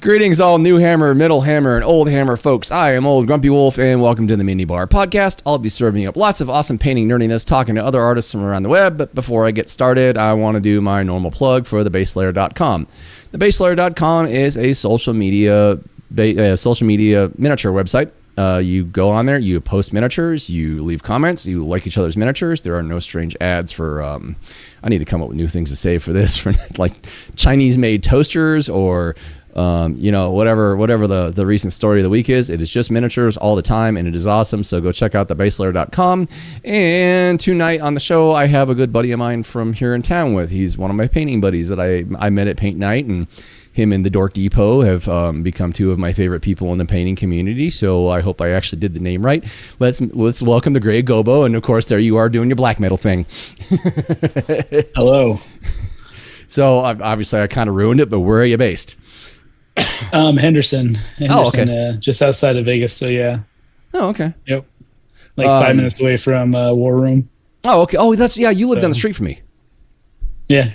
Greetings, all new hammer, middle hammer, and old hammer folks. I am Old Grumpy Wolf, and welcome to the Mini Bar Podcast. I'll be serving up lots of awesome painting nerdiness, talking to other artists from around the web. But before I get started, I want to do my normal plug for thebaselayer.com. Thebaselayer.com is a social media miniature website. You go on there, you post miniatures, you leave comments, you like each other's miniatures. There are no strange ads for, I need to come up with new things to say for this, for like Chinese-made toasters or, whatever the recent story of the week is. It is just miniatures all the time, and it is awesome. So go check out thebaselayer.com. And tonight on the show, I have a good buddy of mine from here in town he's one of my painting buddies that I met at paint night, and him and the Dork Depot have become two of my favorite people in the painting community. So I hope I actually did the name right. Let's welcome the Grey Gobbo, and of course there you are doing your black metal thing. Hello. So obviously I kind of ruined it, but where are you based? Henderson, oh, okay. Just outside of Vegas. So yeah. Oh, okay. Yep. Like 5 minutes away from War Room. Oh, okay. Oh, you live down the street from me. Yeah.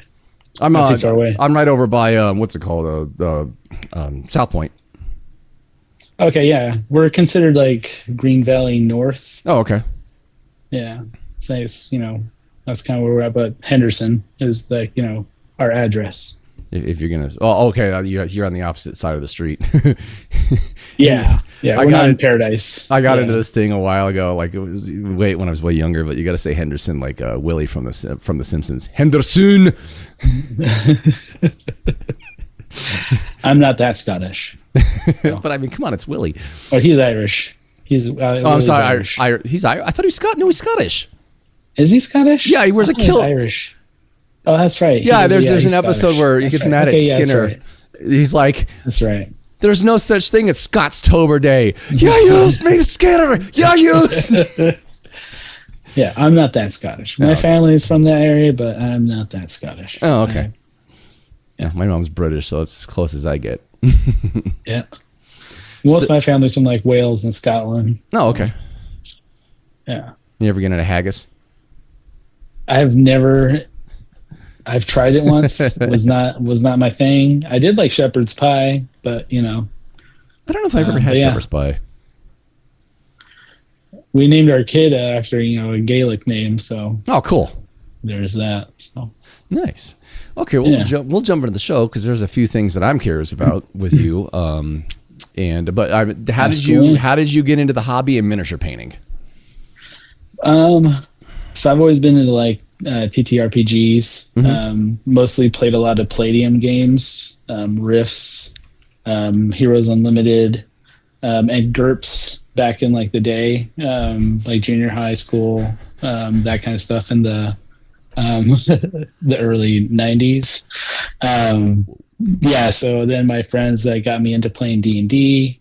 I'm not too far away. I'm right over by what's it called? South Point. Okay, yeah. We're considered like Green Valley North. Oh, okay. Yeah. So it's, that's kind of where we're at, but Henderson is like, our address. If you're gonna, oh, okay, you're on the opposite side of the street. Yeah, we're not in Paradise. I got into this thing a while ago, like it was when I was way younger. But you got to say Henderson, like Willie from the Simpsons. Henderson. I'm not that Scottish, so. But I mean, come on, it's Willie. Oh, he's Irish. I'm sorry, Irish. He's Irish. I thought he was Scott. No, he's Scottish. Is he Scottish? Yeah, he wears a kilt. Irish. Oh, that's right. Yeah, there's an episode Scottish. Where he gets mad at Skinner. Right. He's like, "That's right. There's no such thing as Scottstober Day. You used me, Skinner. You used me." Yeah, I'm not that Scottish. My family is from that area, but I'm not that Scottish. Oh, okay. Yeah, my mom's British, so it's as close as I get. Yeah. Most of my family's from like Wales and Scotland. Oh, okay. Yeah. You ever get into haggis? I've tried it once. was not my thing. I did like shepherd's pie, but I don't know if I've ever had shepherd's pie. We named our kid after a Gaelic name, so oh, cool. There's that. So nice. Okay, well we'll jump into the show because there's a few things that I'm curious about with you. How did you get into the hobby of miniature painting? So I've always been into like TTRPGs. Mm-hmm. Mostly played a lot of Palladium games, Rifts, Heroes Unlimited, and GURPS back in like the day, like junior high school, that kind of stuff in the the early 90s. So then my friends got me into playing D&D.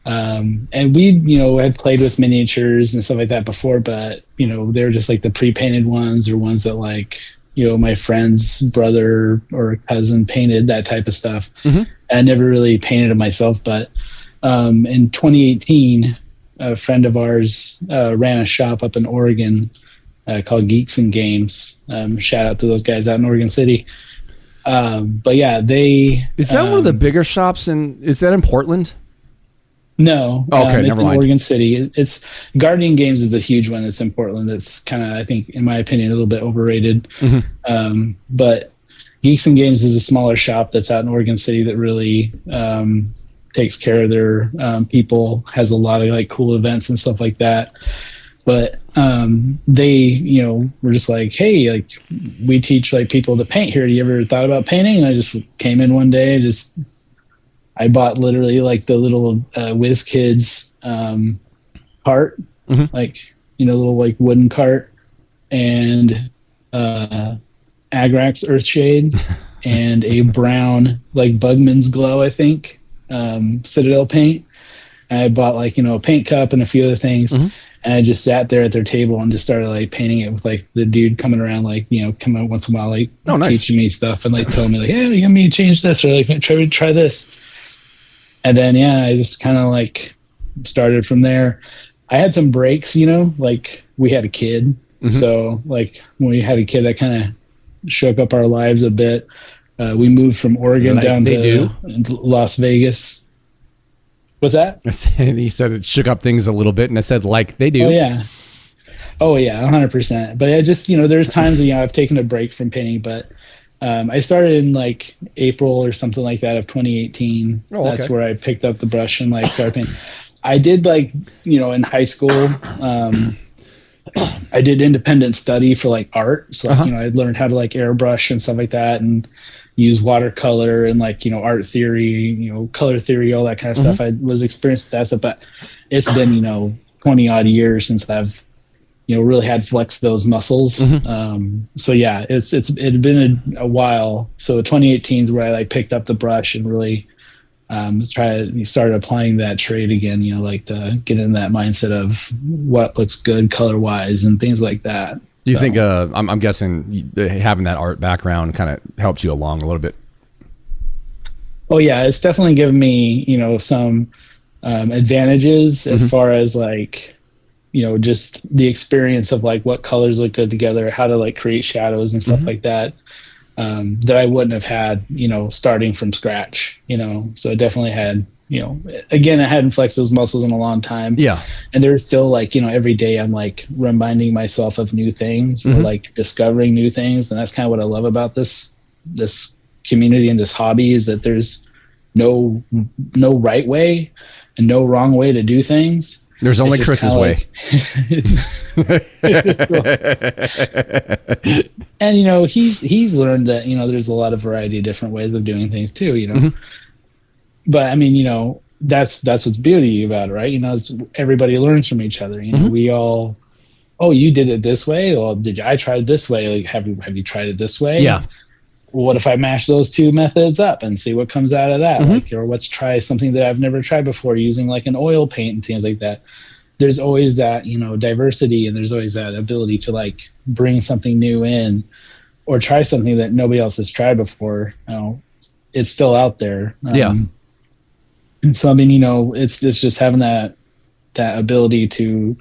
And we, had played with miniatures and stuff like that before, but, they were just like the pre-painted ones or ones that like, my friend's brother or cousin painted, that type of stuff. Mm-hmm. I never really painted it myself, but in 2018, a friend of ours ran a shop up in Oregon called Geeks and Games. Shout out to those guys out in Oregon City. But yeah, Is that one of the bigger shops is that in Portland? No. Okay, it's never in mind. Oregon City. It's Guardian Games is the huge one that's in Portland. That's kind of, I think, in my opinion, a little bit overrated. Mm-hmm. But Geeks and Games is a smaller shop that's out in Oregon City that really takes care of their people, has a lot of like cool events and stuff like that. But they, were just like, hey, like we teach like people to paint here. Do you ever thought about painting? And I just came in one day, I bought literally like the little Whiz Kids cart, mm-hmm. like, little like wooden cart, and Agrax Earthshade and a brown like Bugman's Glow, I think, Citadel paint. And I bought like, a paint cup and a few other things. Mm-hmm. And I just sat there at their table and just started like painting it with like the dude coming around, like, coming out once in a while, like teaching me stuff and like telling me like, hey, you want me to change this or like try this. And then, I just kind of like started from there. I had some breaks, like we had a kid. Mm-hmm. So like when we had a kid, that kind of shook up our lives a bit. We moved from Oregon Like down they to do? Las Vegas. What's that? He said it shook up things a little bit, and I said, like they do. Oh yeah. Oh yeah, 100%. But I just, there's times that, I've taken a break from painting, but I started in like April or something like that of 2018. Oh, That's okay. where I picked up the brush and like started painting. I did like, in high school, I did independent study for like art. So like, I learned how to like airbrush and stuff like that and use watercolor and like, art theory, color theory, all that kind of stuff. I was experienced with that stuff, but it's been, 20 odd years since I've, really had flexed those muscles. So yeah, it had been a while. So 2018 is where I like picked up the brush and really started applying that trade again, like to get in that mindset of what looks good color wise and things like that. Do you think, I'm guessing having that art background kind of helps you along a little bit? Oh yeah, it's definitely given me, some advantages as far as like, just the experience of like what colors look good together, how to like create shadows and stuff like that, that I wouldn't have had, starting from scratch, so I definitely had, again, I hadn't flexed those muscles in a long time. Yeah. And there's still like, every day I'm like reminding myself of new things, or like discovering new things. And that's kind of what I love about this community and this hobby, is that there's no right way and no wrong way to do things. There's only Chris's way. And he's learned that there's a lot of variety of different ways of doing things too. But I mean, that's what's beauty about it, right? It's, everybody learns from each other. We all, oh, you did it this way, or I tried it this way? Like, have you tried it this way? Yeah. What if I mash those two methods up and see what comes out of that? Like, or let's try something that I've never tried before using like an oil paint and things like that. There's always that, diversity, and there's always that ability to like bring something new in or try something that nobody else has tried before. It's still out there. And so, I mean, it's just having that ability to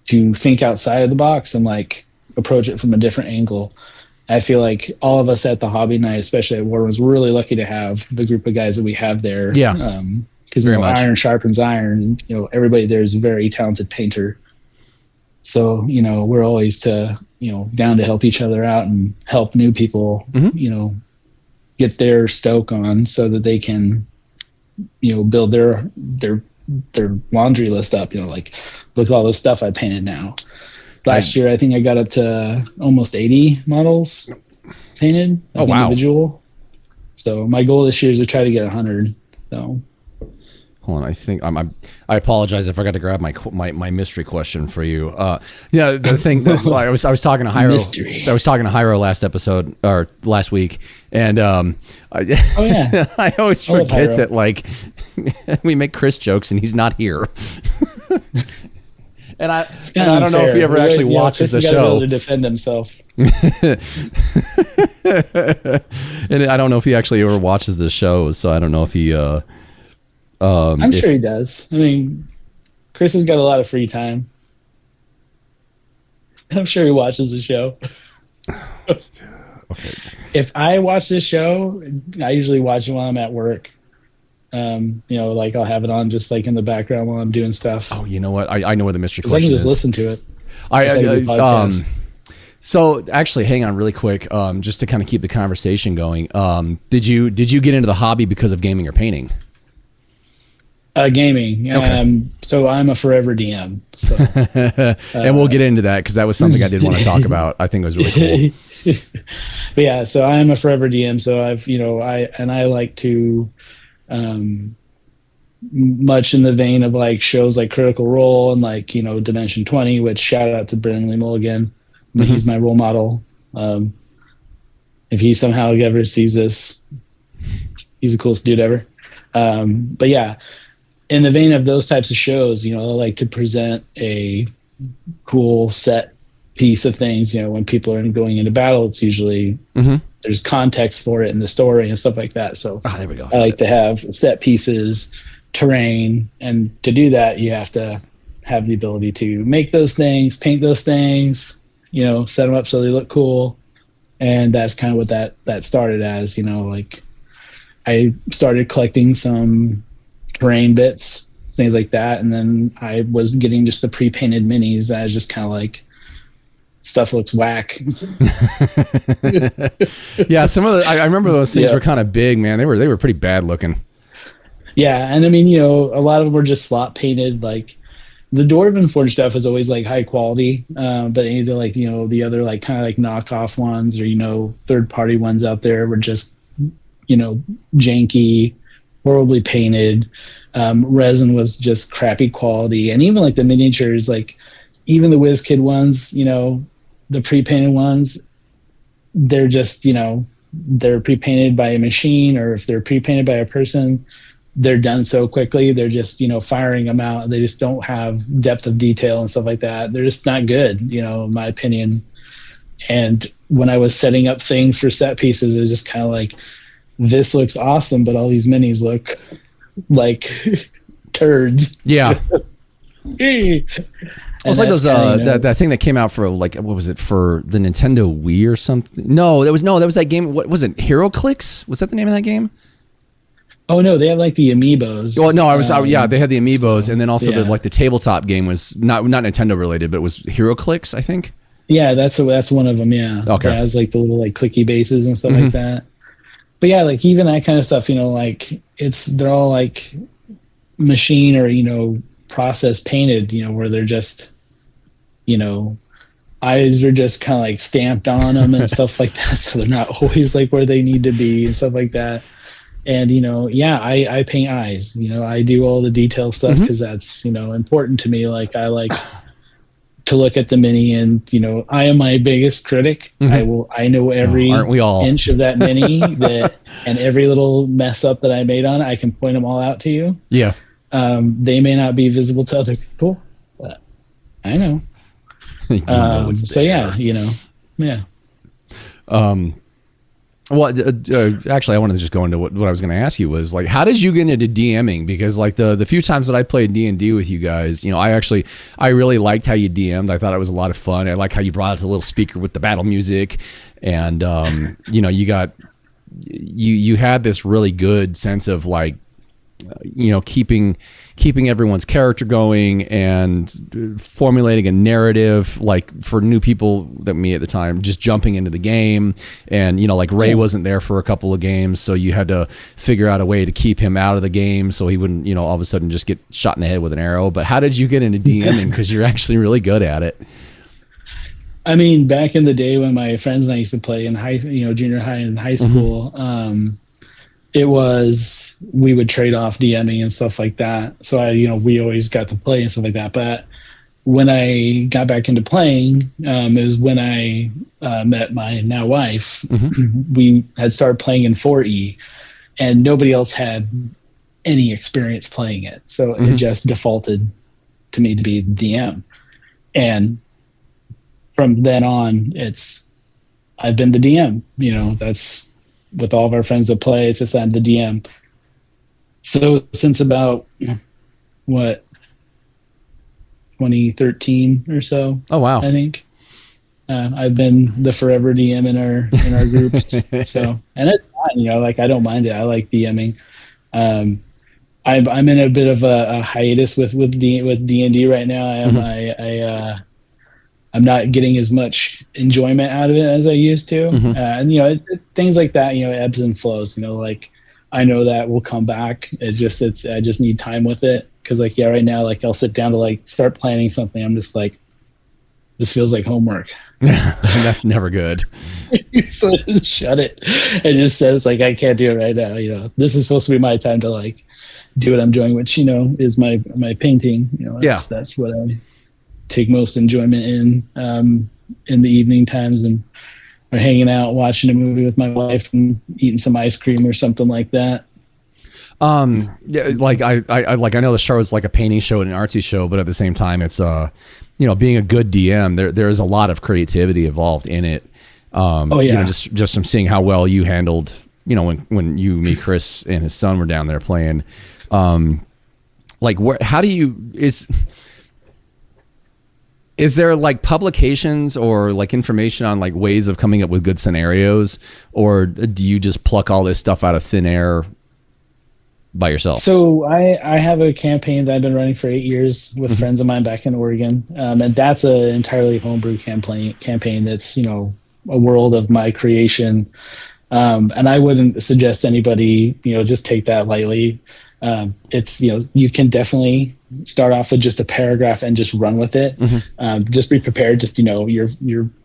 think outside of the box and like approach it from a different angle. I feel like all of us at the hobby night, especially at Warren's, we're really lucky to have the group of guys that we have there. Yeah. Because iron sharpens iron. Everybody there is a very talented painter. So we're always down to help each other out and help new people. Get their stoke on so that they can build their laundry list up. Like, look at all the stuff I painted now. Last year, I think I got up to almost 80 models painted, individual. So my goal this year is to try to get 100. So, hold on, I think I apologize. I forgot to grab my mystery question for you. The thing that I was talking to Hyro. Mystery. I was talking to Hyro last week, and I always forget that like we make Chris jokes and he's not here. And I don't know if he ever actually watches the show. Able to defend himself. And I don't know if he actually ever watches the show, so I don't know if he. I'm sure he does. I mean, Chris has got a lot of free time. I'm sure he watches the show. Okay. If I watch this show, I usually watch it while I'm at work. Like I'll have it on just like in the background while I'm doing stuff. Oh, you know what? I know where the mystery question is. I can just listen to it. So actually, hang on really quick, just to kind of keep the conversation going. Did you get into the hobby because of gaming or painting? Gaming. Okay. So I'm a forever DM. So, and we'll get into that because that was something I did want to talk about. I think it was really cool. But yeah, so I'm a forever DM. So I like to, much in the vein of like shows like Critical Role and like, Dimension 20, which shout out to Brennan Mulligan. He's my role model. If he somehow ever sees this, he's the coolest dude ever. But yeah, in the vein of those types of shows, I like to present a cool set piece of things. When people are going into battle, it's usually there's context for it in the story and stuff like that. So there we go. I like to have set pieces, terrain, and to do that, you have to have the ability to make those things, paint those things, set them up so they look cool. And that's kind of what that started as, like I started collecting some terrain bits, things like that. And then I was getting just the pre-painted minis. I was just kind of like, stuff looks whack. Yeah, some of the I remember those things were kind of big, man. They were pretty bad looking. Yeah, and I mean, a lot of them were just slot painted. Like the Dwarven Forge stuff is always like high quality, but any of the like the other like kind of like knockoff ones or third party ones out there were just janky, horribly painted. Resin was just crappy quality, and even like the miniatures, like even the WizKid ones, the pre-painted ones, they're just they're pre-painted by a machine, or if they're pre-painted by a person, they're done so quickly. They're just firing them out. They just don't have depth of detail and stuff like that. They're just not good, in my opinion. And when I was setting up things for set pieces, it was just kind of like, this looks awesome, but all these minis look like turds. Yeah. It was like those that thing that came out for like, what was it, for the Nintendo Wii or something? No, that was that game. What was it? HeroClix? Was that the name of that game? Oh no, they had like the amiibos. Well, no, they had the amiibos, and then also the tabletop game was not Nintendo related, but it was HeroClix, I think. Yeah, that's one of them. Yeah. Okay. Yeah, it has like the little like clicky bases and stuff like that. But yeah, like even that kind of stuff, like they're all like machine or process painted, where they're just eyes are just kind of like stamped on them and stuff like that, so they're not always like where they need to be and stuff like that. And I paint eyes. I do all the detail stuff because that's important to me. Like I like to look at the mini, and I am my biggest critic. I know every inch of that mini and every little mess up that I made on it. I can point them all out to you. Yeah. They may not be visible to other people, but I know. So yeah. Well, actually, I wanted to just go into what I was going to ask you was like, how did you get into DMing? Because like the few times that I played D&D with you guys, I really liked how you DM'd. I thought it was a lot of fun. I like how you brought out the little speaker with the battle music, and you had this really good sense of like, keeping everyone's character going and formulating a narrative, like for new people like me at the time, just jumping into the game. And, like Ray wasn't there for a couple of games, so you had to figure out a way to keep him out of the game so he wouldn't, all of a sudden just get shot in the head with an arrow. But how did you get into DMing? Because you're actually really good at it. I mean, back in the day when my friends and I used to play in junior high and high school, we would trade off DMing and stuff like that. So we always got to play and stuff like that. But when I got back into playing, is when I met my now wife. We had started playing in 4E, and nobody else had any experience playing it. So it just defaulted to me to be DM. And from then on, I've been the DM. That's with all of our friends that play. It's just I'm the DM. So since about 2013 or so. Oh wow! I think I've been the forever DM in our groups. So, and it's fine, like I don't mind it. I like DMing. I'm in a bit of a hiatus with D&D right now. I'm not getting as much enjoyment out of it as I used to. And things like that, ebbs and flows, like I know that will come back. I just need time with it. Cause like, right now, like I'll sit down to like start planning something. I'm just like, this feels like homework. That's never good. So just shut it. It just says like, I can't do it right now. This is supposed to be my time to like do what I'm doing, which, is my painting. That's what I take most enjoyment in the evening times, and or hanging out, watching a movie with my wife and eating some ice cream or something like that. Yeah, like I know the show is like a painting show and an artsy show, but at the same time, it's being a good DM, there is a lot of creativity involved in it. Just from seeing how well you handled, when you, me, Chris, and his son were down there playing. Is there like publications or like information on like ways of coming up with good scenarios, or do you just pluck all this stuff out of thin air by yourself? So I have a campaign that I've been running for 8 years with friends of mine back in Oregon, and that's an entirely homebrew campaign that's, you know, a world of my creation, and I wouldn't suggest anybody, you know, just take that lightly. It's, you know, you can definitely start off with just a paragraph and just run with it. Just be prepared. Just, you know, your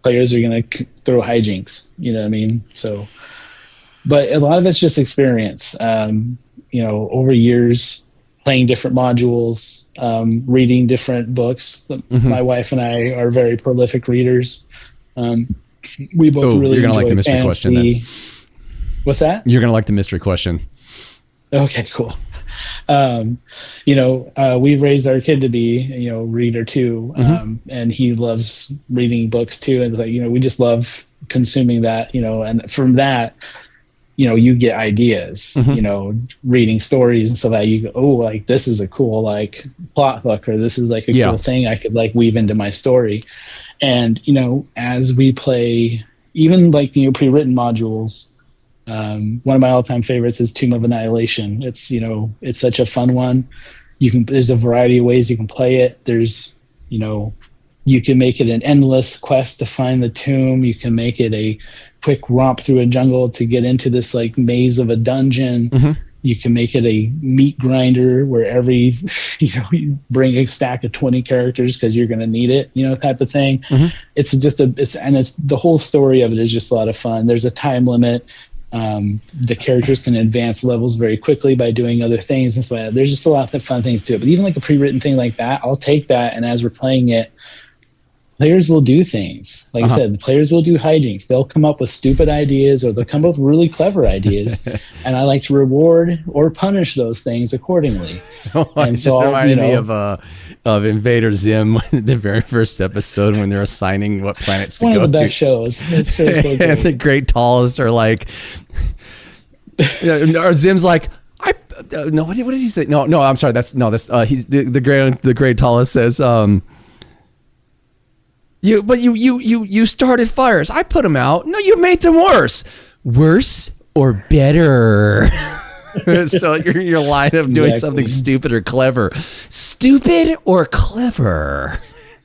players are going to throw hijinks, you know what I mean? So, but a lot of it's just experience. You know, over years, playing different modules, reading different books. My wife and I are very prolific readers. We both really you're gonna enjoy like the mystery fantasy. question then. What's that? You're gonna like the mystery question. Okay, cool. You know, we've raised our kid to be, you know, reader too, and he loves reading books too, and like, you know, we just love consuming that, you know, and from that, you know, you get ideas, you know, reading stories and stuff like that. You go, oh, like this is a cool like plot hook, or this is like a cool thing I could like weave into my story. And, you know, as we play, even like, you know, pre-written modules, one of my all-time favorites is Tomb of Annihilation. It's, you know, it's such a fun one. There's a variety of ways you can play it. There's, you know, you can make it an endless quest to find the tomb. You can make it a quick romp through a jungle to get into this like maze of a dungeon. You can make it a meat grinder where every, you know, you bring a stack of 20 characters because you're going to need it, you know, type of thing. It's just it's the whole story of it is just a lot of fun. There's a time limit. The characters can advance levels very quickly by doing other things and so on. There's just a lot of fun things to it. But even like a pre-written thing like that, I'll take that, and as we're playing it, players will do things. Like I said, the players will do hijinks. They'll come up with stupid ideas, or they'll come up with really clever ideas, and I like to reward or punish those things accordingly. And so, reminded me of Invader Zim, the very first episode when they're assigning what planets to go to. One of the best shows. It's so great. And the Great Tallest are like, or Zim's like, no, what did he say? No, I'm sorry. He's the Great Tallest says, You started fires. I put them out. No, you made them worse. Worse or better? So your line of doing something stupid or clever. Stupid or clever?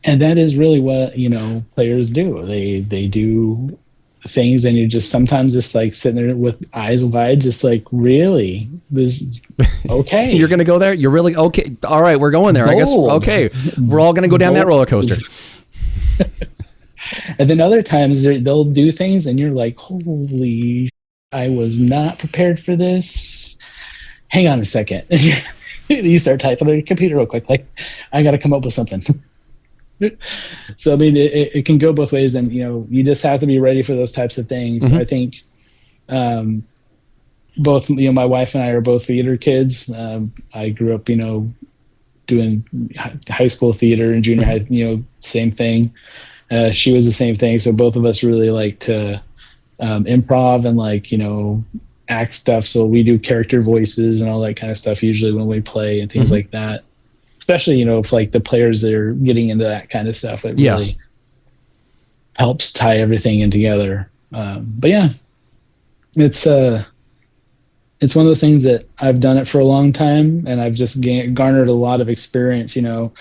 And that is really what, you know, players do. They do things, and you're just sometimes just like sitting there with eyes wide, just like, really? This okay? You're gonna go there? You're really okay? All right, we're going there. Bold. I guess okay. We're all gonna go down that roller coaster. And then other times they'll do things and you're like, holy, I was not prepared for this. Hang on a second. You start typing on your computer real quick, like, I got to come up with something. So, I mean, it can go both ways, and, you know, you just have to be ready for those types of things. I think both, you know, my wife and I are both theater kids. I grew up, you know, doing high school theater and junior high, you know, same thing. She was the same thing. So both of us really like to improv and, like, you know, act stuff. So we do character voices and all that kind of stuff usually when we play and things like that. Especially, you know, if like the players that are getting into that kind of stuff, it really helps tie everything in together. But yeah, it's one of those things that I've done it for a long time, and I've just garnered a lot of experience, you know,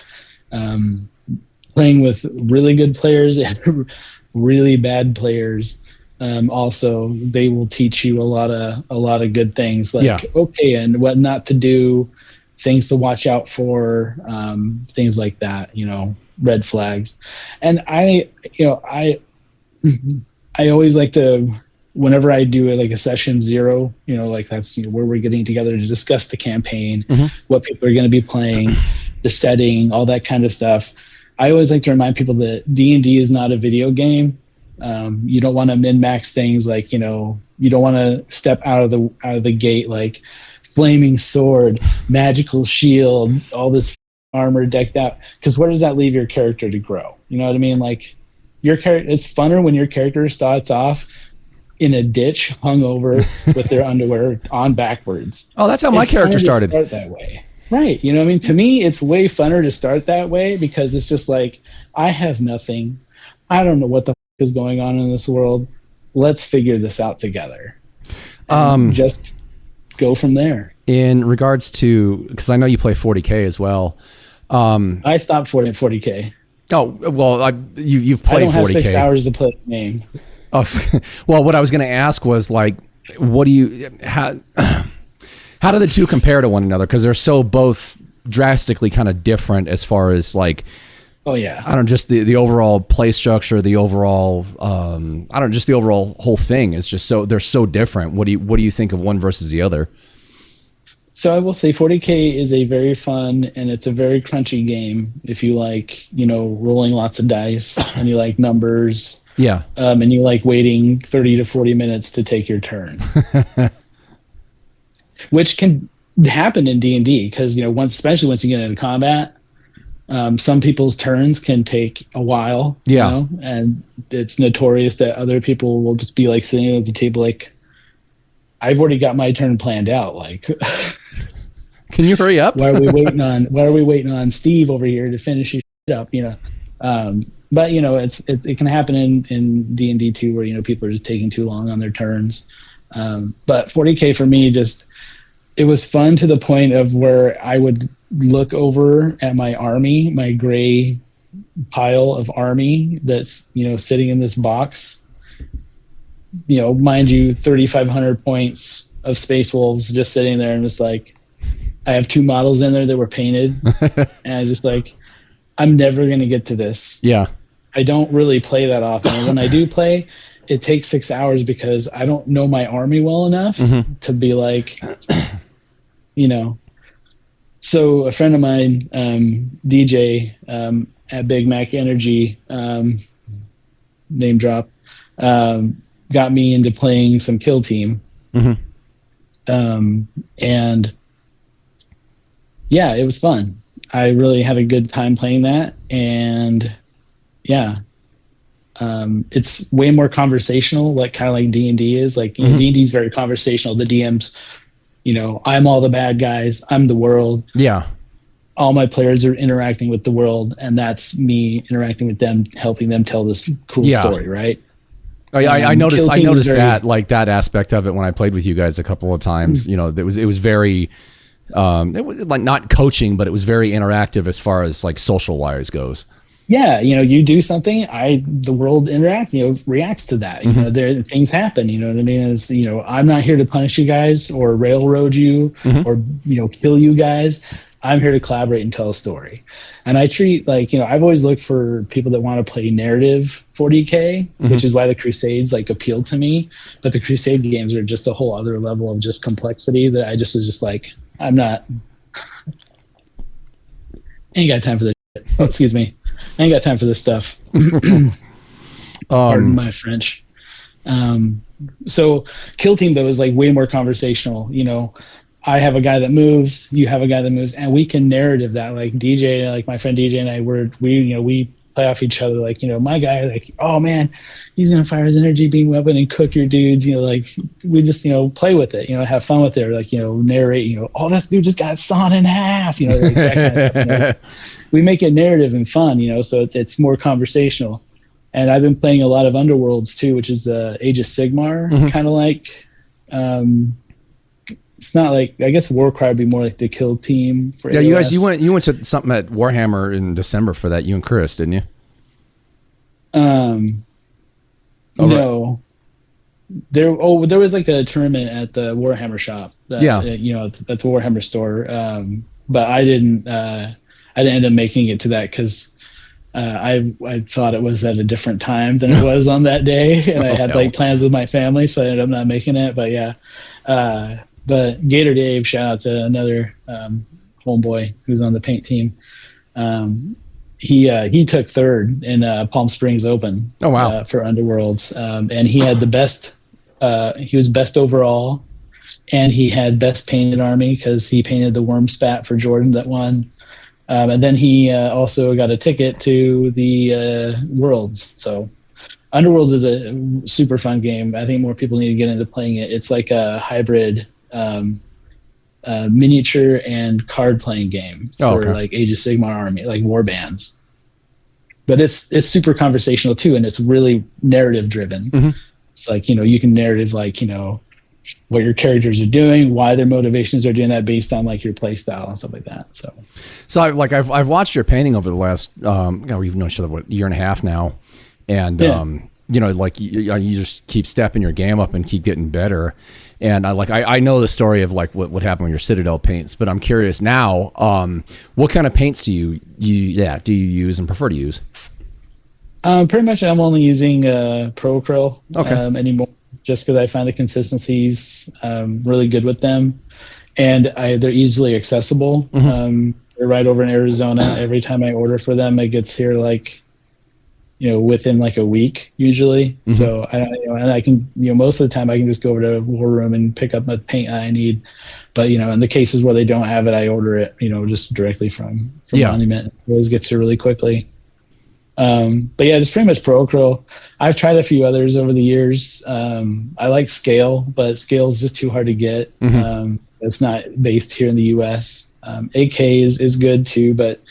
playing with really good players and really bad players. Also, they will teach you a lot of good things, like okay, and what not to do, things to watch out for, things like that, you know, red flags. And I always like to, whenever I do like a session 0, you know, like that's, you know, where we're getting together to discuss the campaign, what people are going to be playing, the setting, all that kind of stuff. I always like to remind people that D&D is not a video game. You don't want to min-max things, like, you know, you don't want to step out of the gate like flaming sword, magical shield, all this armor decked out, because where does that leave your character to grow? You know what I mean? Like, your character, it's funner when your character starts off in a ditch, hung over with their underwear on backwards. Oh, that's how my character started. Start that way. Right. You know what I mean? To me, it's way funner to start that way because it's just like, I have nothing. I don't know what the is going on in this world. Let's figure this out together. Just go from there. In regards to, because I know you play 40K as well. I stopped 40K. Oh, well, you've played 40K. I don't have 6 hours to play the game. Oh, well, what I was going to ask was like, what do you, how do the two compare to one another? Because they're so both drastically kind of different as far as like, oh yeah, I don't know, just the overall play structure, the overall, I don't know, just the overall whole thing is just so, they're so different. What do you think of one versus the other? So I will say 40K is a very fun and it's a very crunchy game if you like, you know, rolling lots of dice and you like numbers. Yeah. And you like waiting 30 to 40 minutes to take your turn. Which can happen in D&D because, you know, especially once you get into combat, some people's turns can take a while. Yeah. You know? And it's notorious that other people will just be like sitting at the table like, I've already got my turn planned out. Like, can you hurry up? why are we waiting on Steve over here to finish his shit up? You know, but you know, it can happen in D&D too, where, you know, people are just taking too long on their turns. But 40K for me, it was fun to the point of where I would look over at my army, my gray pile of army that's, you know, sitting in this box. You know, mind you, 3,500 points of Space Wolves just sitting there, and just like, I have 2 models in there that were painted, and I just like, I'm never gonna get to this. Yeah, I don't really play that often, and when I do play, it takes 6 hours because I don't know my army well enough to be like, you know. So a friend of mine, DJ at Big Mac Energy, name drop. Got me into playing some Kill Team. And yeah, it was fun. I really had a good time playing that. And yeah, it's way more conversational, like kind of like D&D is. Like, you know, D&D is very conversational. The DMs, you know, I'm all the bad guys. I'm the world. Yeah. All my players are interacting with the world, and that's me interacting with them, helping them tell this cool story, right? I noticed that, like, that aspect of it when I played with you guys a couple of times. You know, it was very, it was like not coaching, but it was very interactive as far as like social wise goes. Yeah, you know, you do something, the world reacts to that. You know, things happen. You know what I mean? It's, you know, I'm not here to punish you guys or railroad you or, you know, kill you guys. I'm here to collaborate and tell a story. And I treat, like, you know, I've always looked for people that want to play narrative 40K, which is why the Crusades like appealed to me. But the Crusade games are just a whole other level of just complexity that I just was just like, ain't got time for this shit. Oh, excuse me. I ain't got time for this stuff. Pardon my French. So Kill Team, though, is like way more conversational. You know, I have a guy that moves, you have a guy that moves, and we can narrative that. Like DJ, like my friend DJ and I, we play off each other. Like, you know, my guy, like, oh man, he's gonna fire his energy beam weapon and cook your dudes. You know, like, we just, you know, play with it. You know, have fun with it. Or like, you know, narrate. You know, oh, this dude just got sawn in half. You know, like that kind of stuff. You know, we make it narrative and fun. You know, so it's more conversational. And I've been playing a lot of Underworlds too, which is Age of Sigmar, kind of like. It's not like, I guess Warcry would be more like the Kill Team for AOS. You guys, you went to something at Warhammer in December for that. You and Chris, didn't you? No. There was like a tournament at the Warhammer shop. You know, at the Warhammer store. But I didn't end up making it to that because I thought it was at a different time than it was on that day, and I had like plans with my family, so I ended up not making it. But yeah. But Gator Dave, shout out to another homeboy who's on the paint team. He took third in Palm Springs Open. Oh wow! For Underworlds, and he had the best. He was best overall, and he had best painted army because he painted the worm spat for Jordan that won. And then he also got a ticket to the Worlds. So Underworlds is a super fun game. I think more people need to get into playing it. It's like a hybrid miniature and card playing game for like Age of Sigmar army, like war bands. But it's super conversational too, and it's really narrative driven. Mm-hmm. It's like, you can narrative like, what your characters are doing, why their motivations are doing that based on like your play style and stuff like that. So I've watched your painting over the last we've known each other a year and a half now, and like you just keep stepping your game up and keep getting better. And I know the story of like what happened with your Citadel paints, but I'm curious now, what kind of paints do you use and prefer to use? Pretty much I'm only using Pro Acryl anymore, just because I find the consistencies really good with them, and they're easily accessible. Mm-hmm. They're right over in Arizona. Every time I order for them, it gets here like within like a week usually. Mm-hmm. So and I can, most of the time I can just go over to War Room and pick up a paint I need. But, in the cases where they don't have it, I order it, just directly from Monument. It always gets here really quickly. But yeah, just pretty much Pro Acryl. I've tried a few others over the years. I like Scale, but Scale is just too hard to get. Mm-hmm. It's not based here in the US. AK is good too, but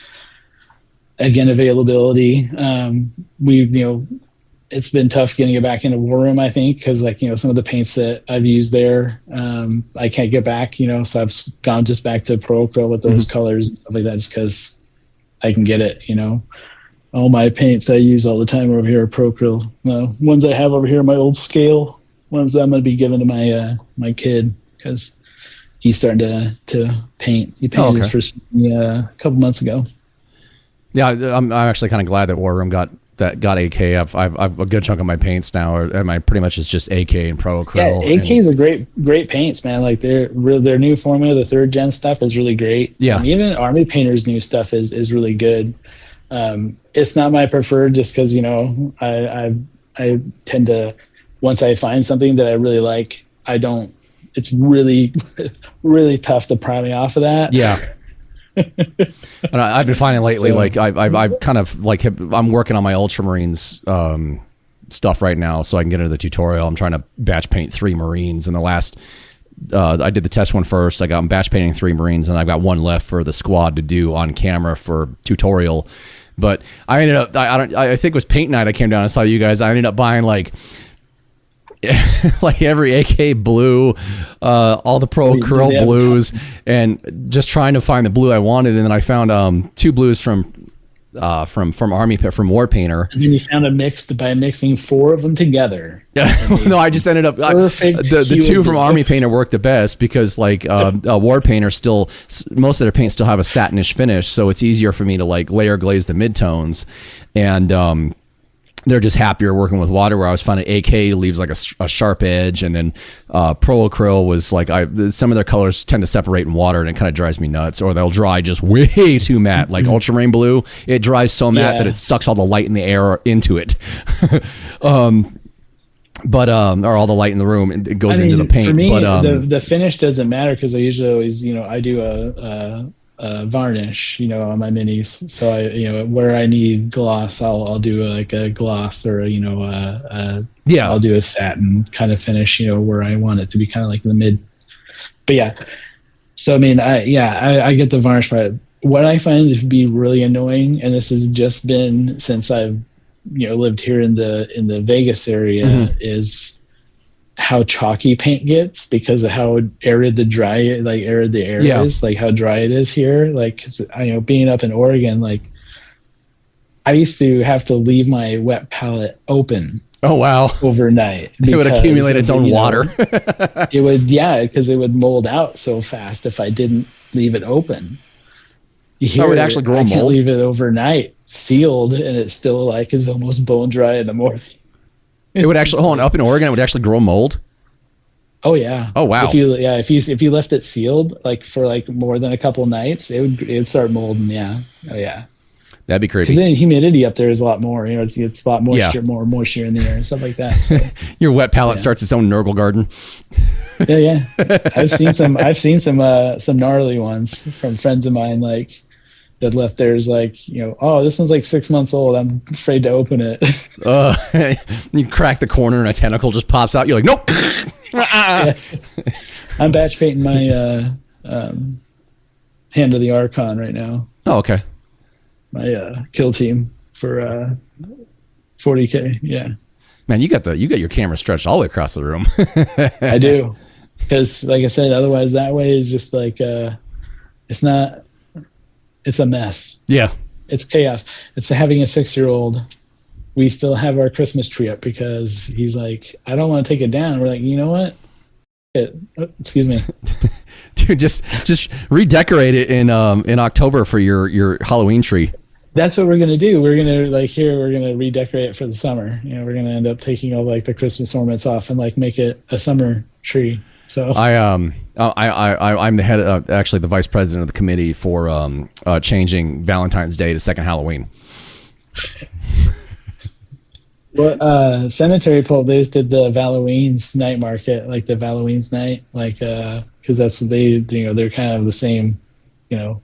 again, availability. It's been tough getting it back into War Room, I think, because some of the paints that I've used there, I can't get back, so I've gone just back to Pro Acryl with those colors and stuff like that, just because I can get it, All my paints I use all the time over here are Pro Acryl. Ones I have over here are my old Scale, ones that I'm going to be giving to my kid, because he's starting to paint. He painted his first a couple months ago. Yeah, I'm actually kind of glad that War Room got AK. I've a good chunk of my paints now, and pretty much it's just AK and Pro Acryl. Yeah, AK's a great paints, man. Like their new formula, the 3rd gen stuff is really great. Yeah, even Army Painter's new stuff is really good. It's not my preferred, just because I tend to, once I find something that I really like, it's really really tough to pry me off of that. Yeah. And I've been finding lately, like I kind of like I'm working on my Ultramarines stuff right now, so I can get into the tutorial. I'm trying to batch paint 3 Marines, and the last I did the test one first. I'm batch painting 3 Marines, and I've got 1 left for the squad to do on camera for tutorial. But I ended up I think it was paint night. I came down and saw you guys. I ended up buying like every AK blue, all the Pro Acryl blues, and just trying to find the blue I wanted. And then I found 2 blues from War Painter. And then you found a mix by mixing 4 of them together. No, I just ended up the 2 from Army Painter worked the best, because War Painter still, most of their paints still have a satinish finish, so it's easier for me to layer glaze the midtones, and they're just happier working with water, where I was finding AK leaves like a sharp edge, and then Pro Acryl was like, some of their colors tend to separate in water, and it kind of drives me nuts. Or they'll dry just way too matte, like Ultramarine Blue. It dries so matte that it sucks all the light in the air into it. Or all the light in the room, it goes into the paint. For me, the finish doesn't matter, because I usually always, I do a varnish, on my minis. So I, where I need gloss, I'll do a gloss, or I'll do a satin kind of finish, where I want it to be kind of like in the mid. But yeah, so I get the varnish part. What I find to be really annoying, and this has just been since I've lived here in the Vegas area, is how chalky paint gets, because of how arid the air is, like how dry it is here. Like, 'cause, being up in Oregon, I used to have to leave my wet palette open. Oh wow! Overnight, it would accumulate its own water. It would, because it would mold out so fast if I didn't leave it open. Here, it would actually grow mold. I can leave it overnight sealed, and it's still is almost bone dry in the morning. It would actually up in Oregon. It would actually grow mold. Oh yeah. Oh wow. If you left it sealed for more than a couple nights, it would start molding. Yeah. Oh yeah. That'd be crazy. Because then humidity up there is a lot more. It's a lot moisture, more moisture in the air and stuff like that. So your wet palette starts its own Nurgle garden. Yeah. I've seen some gnarly ones from friends of mine that left theirs this one's 6 months old. I'm afraid to open it. You crack the corner and a tentacle just pops out. You're like, nope. I'm batch painting Hand of the Archon right now. Oh, okay. My kill team for 40K. Yeah. Man, you got your camera stretched all the way across the room. I do. Because like I said, otherwise that way is just like it's a mess. Yeah. It's chaos. It's having a 6-year-old. We still have our Christmas tree up because he's like, I don't want to take it down. We're like, you know what? Excuse me. Dude, just redecorate it in October for your Halloween tree. That's what we're gonna do. We're gonna redecorate it for the summer. We're gonna end up taking all like the Christmas ornaments off and like make it a summer tree. So I'm the head of, actually the vice president of the committee for changing Valentine's Day to second Halloween. Well, Cemetery Pole, they did the Halloween's night market, like the Halloween's night, like because that's they're kind of the same,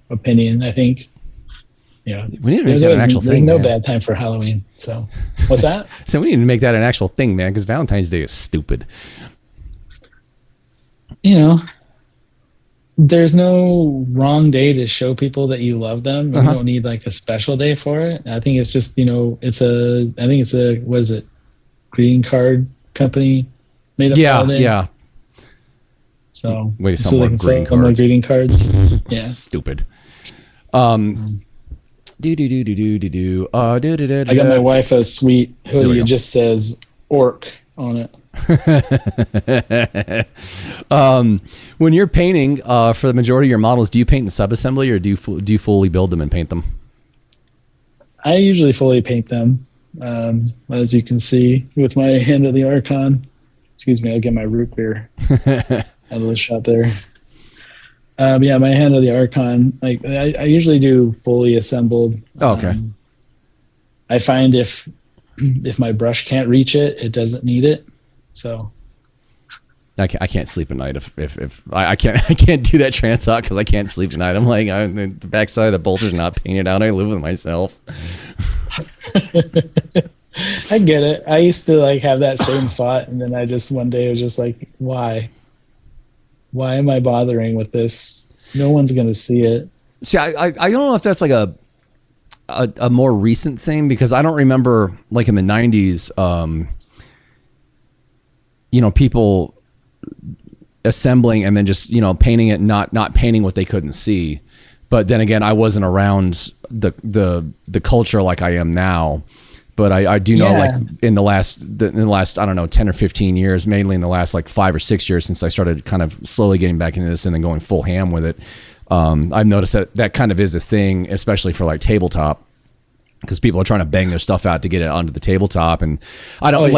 opinion. I think. We need to make that an actual thing. There's no bad time for Halloween. So, what's that? So we need to make that an actual thing, man, because Valentine's Day is stupid. There's no wrong day to show people that you love them. You don't need like a special day for it. I think it's just, what is it? Greeting card company made up holiday. Yeah. So wait, some more greeting cards. Yeah. Stupid. I got my wife a sweet hoodie. It just says "orc" on it. When you're painting for the majority of your models, do you paint in subassembly or do you fully build them and paint them? I usually fully paint them, as you can see with my Hand of the Archon. Excuse me, I'll get my root beer out of the shot there. My Hand of the Archon, like I usually do fully assembled. Oh, okay. I find if my brush can't reach it, it doesn't need it. So I can't sleep at night if I can't do that train of thought because I can't sleep at night. I'm like, the backside of the bolter's not painted out. I live with myself. I get it. I used to like have that same thought, and then one day was just like, why am I bothering with this? No one's gonna see it. See, I don't know if that's like a more recent thing, because I don't remember like in the 90s, people assembling and then just, painting it, not painting what they couldn't see. But then again, I wasn't around the culture like I am now. But I do know, like in the last, I don't know, 10 or 15 years, mainly in the last like 5 or 6 years since I started kind of slowly getting back into this and then going full ham with it. I've noticed that kind of is a thing, especially for like tabletop, because people are trying to bang their stuff out to get it onto the tabletop. And I don't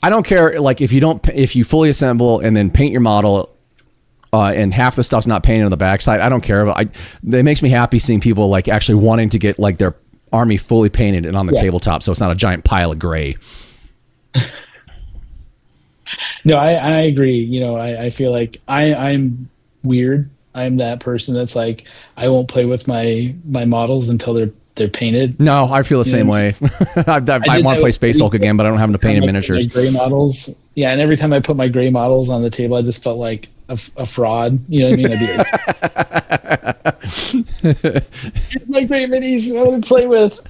I don't care. Like if you fully assemble and then paint your model, and half the stuff's not painted on the backside, I don't care. But it makes me happy seeing people like actually wanting to get like their army fully painted and on the tabletop, so it's not a giant pile of gray. No, I agree. I feel like I'm weird. I'm that person that's like, I won't play with my models until they're painted. No, I feel the same way. I want to play Space Hulk again, but I don't have to paint in miniatures. Gray models. Yeah, and every time I put my gray models on the table, I just felt like a fraud. You know what I mean? I'd be like, my gray minis I want to play with.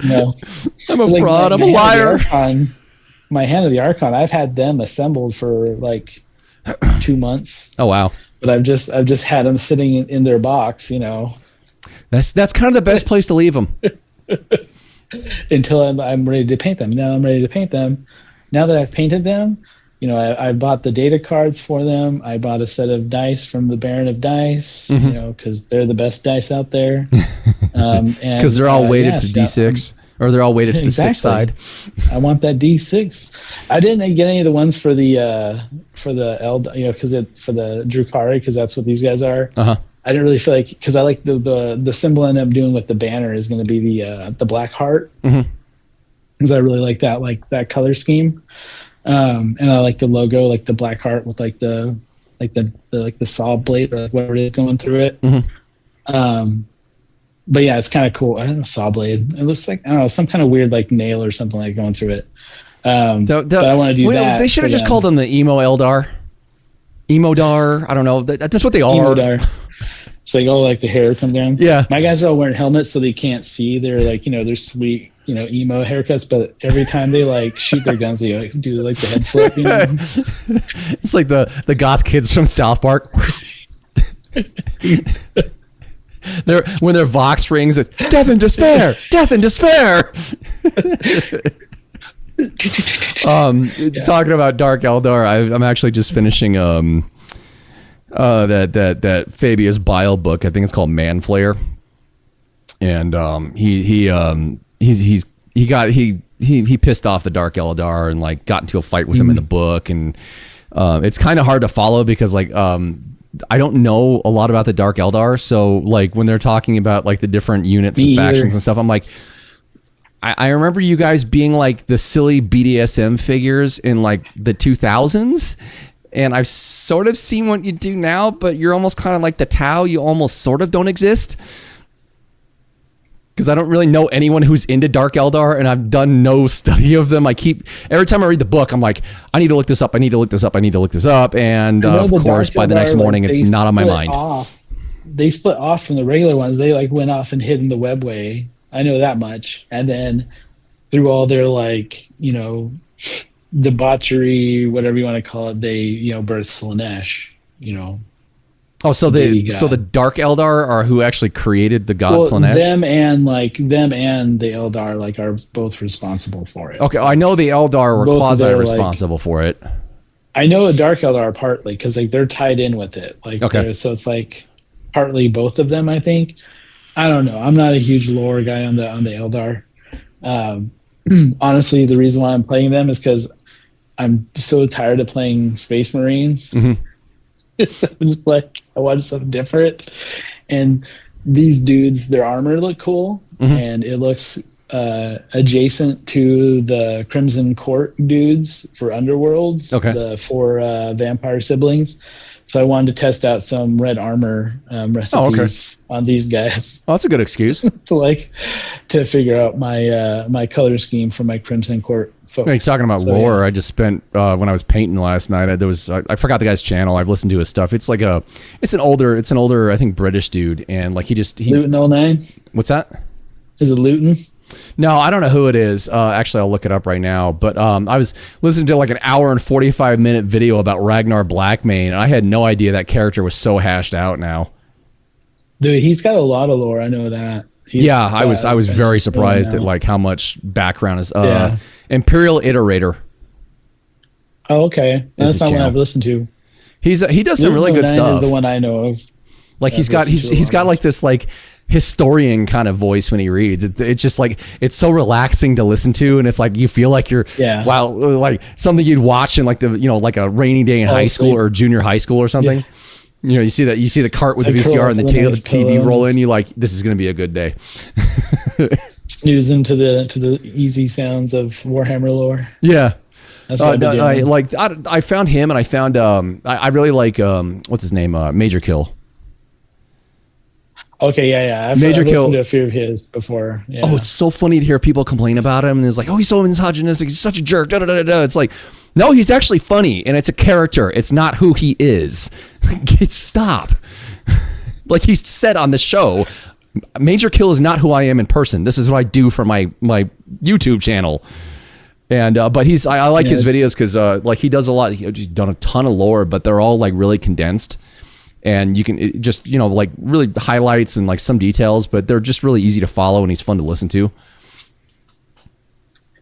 No. I'm a fraud. I'm a liar. My Hand of the Archon, I've had them assembled for like 2 months. Oh wow! But I've just had them sitting in their box. That's kind of the best place to leave them until I'm ready to paint them. Now I'm ready to paint them. Now that I've painted them, I bought the data cards for them. I bought a set of dice from the Baron of Dice, because they're the best dice out there. Because they're all weighted to D6, or they're all weighted to the 6th side. I want that D6. I didn't get any of the ones for the for the for the Drukari, because that's what these guys are. I didn't really feel like, because I like the symbol I end up doing with the banner is going to be the black heart, because I really like that color scheme. And I like the logo, like the black heart with like the saw blade or like whatever it is going through it. But yeah, it's kind of cool. I don't know, saw blade. It looks like, I don't know, some kind of weird like nail or something like going through it. But I want to do that. They should have just called them the emo Eldar. Emo-dar. I don't know. That's what they are. Emo-dar. It's like, oh, like the hair come down. Yeah. My guys are all wearing helmets so they can't see. They're like, they're sweet, emo haircuts, but every time they like shoot their guns, they like do like the head flip. It's like the goth kids from South Park. When their Vox rings, it's death and despair, death and despair. Talking about Dark Eldar, I'm actually just finishing that Fabius Bile book. I think it's called Manflayer, and he pissed off the Dark Eldar and like got into a fight with him in the book, and it's kind of hard to follow because like I don't know a lot about the Dark Eldar, so like when they're talking about like the different units and factions and stuff, I'm like, I remember you guys being like the silly BDSM figures in like the 2000s, and I've sort of seen what you do now, but you're almost kind of like the Tau. You almost sort of don't exist. Because I don't really know anyone who's into Dark Eldar, and I've done no study of them. Every time I read the book, I'm like, I need to look this up. I need to look this up. I need to look this up. And of course, by the next morning, it's not on my mind. They split off from the regular ones. They like went off and hid in the webway. I know that much. And then through all their like, debauchery, whatever you want to call it, they, birthed Slaanesh, Oh, so the Dark Eldar are who actually created the god Slaanesh? Them and the Eldar like are both responsible for it. Okay, I know the Eldar were quasi responsible for it. I know the Dark Eldar are partly because like they're tied in with it. Like so it's like partly both of them, I think. I don't know. I'm not a huge lore guy on the Eldar. Honestly, the reason why I'm playing them is because I'm so tired of playing Space Marines. Mm-hmm. I'm just like, I wanted something different. And these dudes, their armor look cool, and it looks adjacent to the Crimson Court dudes for Underworlds, the 4 vampire siblings. So I wanted to test out some red armor recipes on these guys. Oh, that's a good excuse to figure out my color scheme for my Crimson Court folks. You're talking about lore. Yeah. I just spent when I was painting last night. I forgot the guy's channel. I've listened to his stuff. It's like it's an older I think British dude, and like he Luton 09. What's that? Is it Luton? No, I don't know who it is. Actually, I'll look it up right now. But I was listening to like an hour and 45-minute video about Ragnar Blackmane, and I had no idea that character was so hashed out now. Dude, he's got a lot of lore. I know that. I was very surprised at like how much background is. Imperial Iterator. Oh, okay. That's not one I've listened to. He does some really good stuff. Is the one I know of. Like he's got like this like historian kind of voice when he reads. It's just like it's so relaxing to listen to, and it's like you feel like you're like something you'd watch in like like a rainy day in high school or junior high school or something. Yeah. You see the cart with the VCR and the TV roll in. You like, this is going to be a good day. Snoozing to the easy sounds of Warhammer lore. Yeah. That's what I found him, and I found I really like what's his name, Major Kill. Okay, yeah. I've listened to a few of his before. Yeah. Oh, it's so funny to hear people complain about him, and it's like, oh, he's so misogynistic, he's such a jerk. Da, da, da, da. It's like, no, he's actually funny, and it's a character. It's not who he is. Stop. Like he said on the show, Major Kill is not who I am in person. This is what I do for my YouTube channel. And but I like his videos because like he does a lot. He's done a ton of lore, but they're all like really condensed. And you can just, like really highlights and like some details, but they're just really easy to follow, and he's fun to listen to.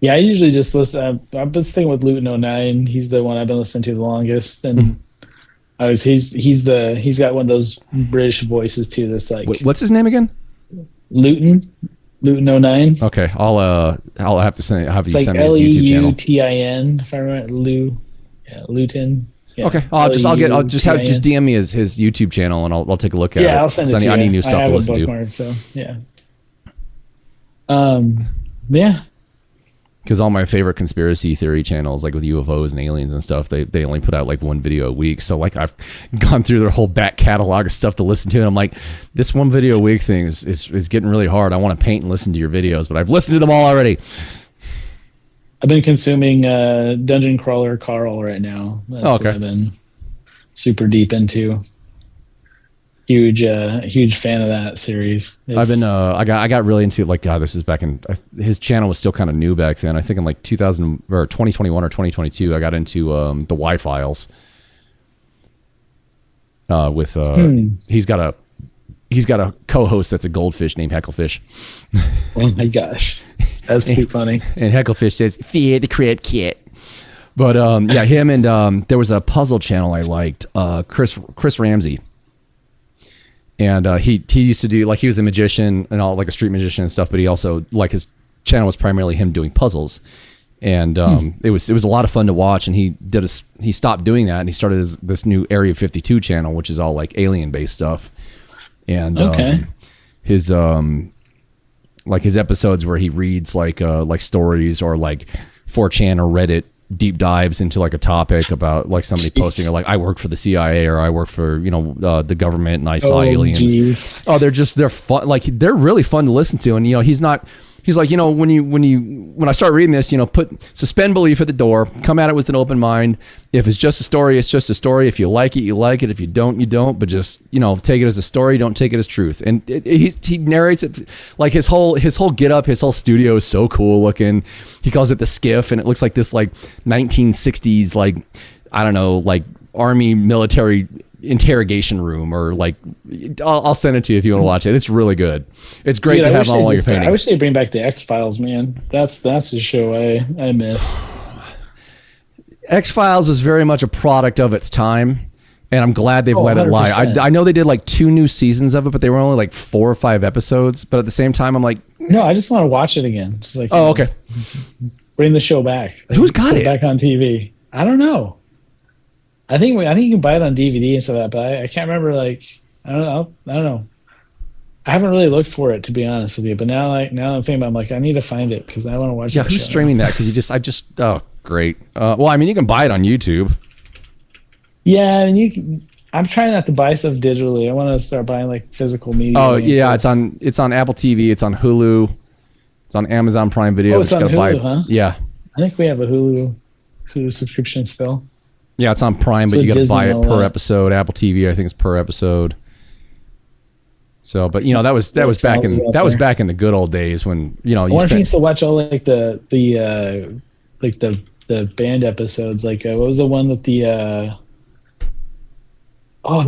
Yeah, I usually just listen. I've been sticking with Luton 09. He's the one I've been listening to the longest, and he's got one of those British voices too. That's like, what's his name again? Luton 09. Okay, I'll have to send you send me his YouTube channel. Lutin, if I remember. Luton. Yeah. Okay, I'll just DM me his YouTube channel, and I'll take a look at it. Yeah, I'll send it to you. I need new stuff to listen to. So yeah. Yeah. Because all my favorite conspiracy theory channels, like with UFOs and aliens and stuff, they only put out like one video a week. So like I've gone through their whole back catalog of stuff to listen to, and I'm like, this one video a week thing is getting really hard. I want to paint and listen to your videos, but I've listened to them all already. I've been consuming Dungeon Crawler Carl right now. super deep into. Huge fan of that series. I've been I got really into, like, God, this is back in, his channel was still kind of new back then. I think in like 2000 or 2021 or 2022 I got into the Y Files with he's got a co-host that's a goldfish named Hecklefish. Oh my gosh, that's too funny. And Hecklefish says, "Fear the crib kit." But yeah, him and there was a puzzle channel I liked, Chris Ramsey. And he used to do, like, he was a magician and all, like a street magician and stuff, but he also, like, his channel was primarily him doing puzzles. And it was a lot of fun to watch. And he stopped doing that and he started this new Area 52 channel, which is all like alien based stuff. And his like his episodes where he reads like stories or like 4chan or Reddit deep dives into like a topic about like somebody posting, or like, I work for the CIA, or I work for, the government and I saw aliens. Geez. Oh, they're fun. Like, they're really fun to listen to. And he's like, when I start reading this, suspend belief at the door, come at it with an open mind. If it's just a story, it's just a story. If you like it, you like it. If you don't, you don't. But just, take it as a story. Don't take it as truth. And he narrates it like his whole get up, his whole studio is so cool looking. He calls it the skiff, and it looks like this like 1960s, like, I don't know, like army military interrogation room, or like, I'll send it to you if you want to watch it. It's really good. It's great to have all your painting. I wish they bring back the X-Files, man. That's the show I miss. X-Files is very much a product of its time, and I'm glad they've let it lie. 100%. I know they did like 2 new seasons of it, but they were only like 4 or 5 episodes. But at the same time, I'm like, no, I just want to watch it again. Just like, okay, bring the show back. Who's got it back on TV? I don't know. I think you can buy it on DVD and stuff like that, but I can't remember. Like, I don't know. I haven't really looked for it, to be honest with you. But now I'm thinking about it, I'm like, I need to find it because I want to watch it. Yeah, who's streaming that? Because oh, great. Well, I mean, you can buy it on YouTube. Yeah, and I'm trying not to buy stuff digitally. I want to start buying like physical media. Oh yeah, it's on Apple TV. It's on Hulu. It's on Amazon Prime Video. Oh, it's on Hulu, huh? Yeah. I think we have a Hulu subscription still. Yeah, it's on Prime, but you got to buy it per episode. Apple TV, I think it's per episode. So, but that was back in the good old days when I wonder if you used to watch all like the band episodes. Like, what was the one with the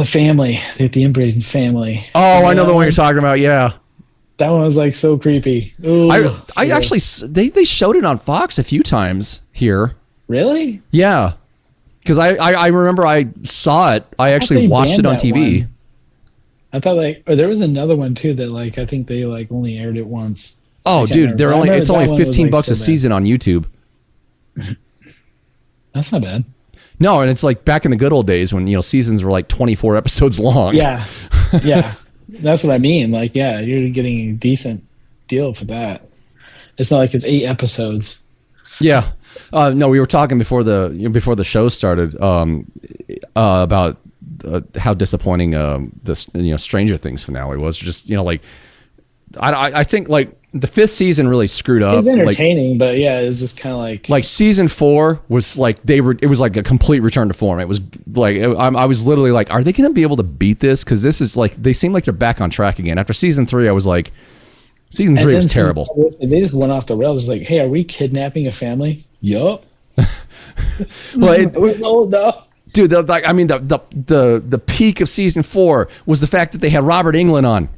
family, the inbreeding family? Oh, I know the one you're talking about. Yeah, that one was like so creepy. Ooh, I actually they showed it on Fox a few times here. Really? Yeah. Because I remember I saw it. I actually watched it on TV. One. I thought there was another one too that I think they only aired it once. Oh, dude, it's only $15 a season on YouTube. That's not bad. No, and it's like back in the good old days when seasons were like 24 episodes long. Yeah, yeah, that's what I mean. Like, yeah, you're getting a decent deal for that. It's not like it's 8 episodes. Yeah. No, we were talking before the show started about how disappointing this Stranger Things finale was. Just I think like the 5th season really screwed up. It was entertaining, but yeah, it was just kind of like season 4 was like it was like a complete return to form. It was like I was literally like, are they going to be able to beat this? Because this is like they seem like they're back on track again. After season 3, I was like. Season 3 was terrible. They just went off the rails. It's like, hey, are we kidnapping a family? Yup. Well, no. Dude, the peak of season 4 was the fact that they had Robert Englund on.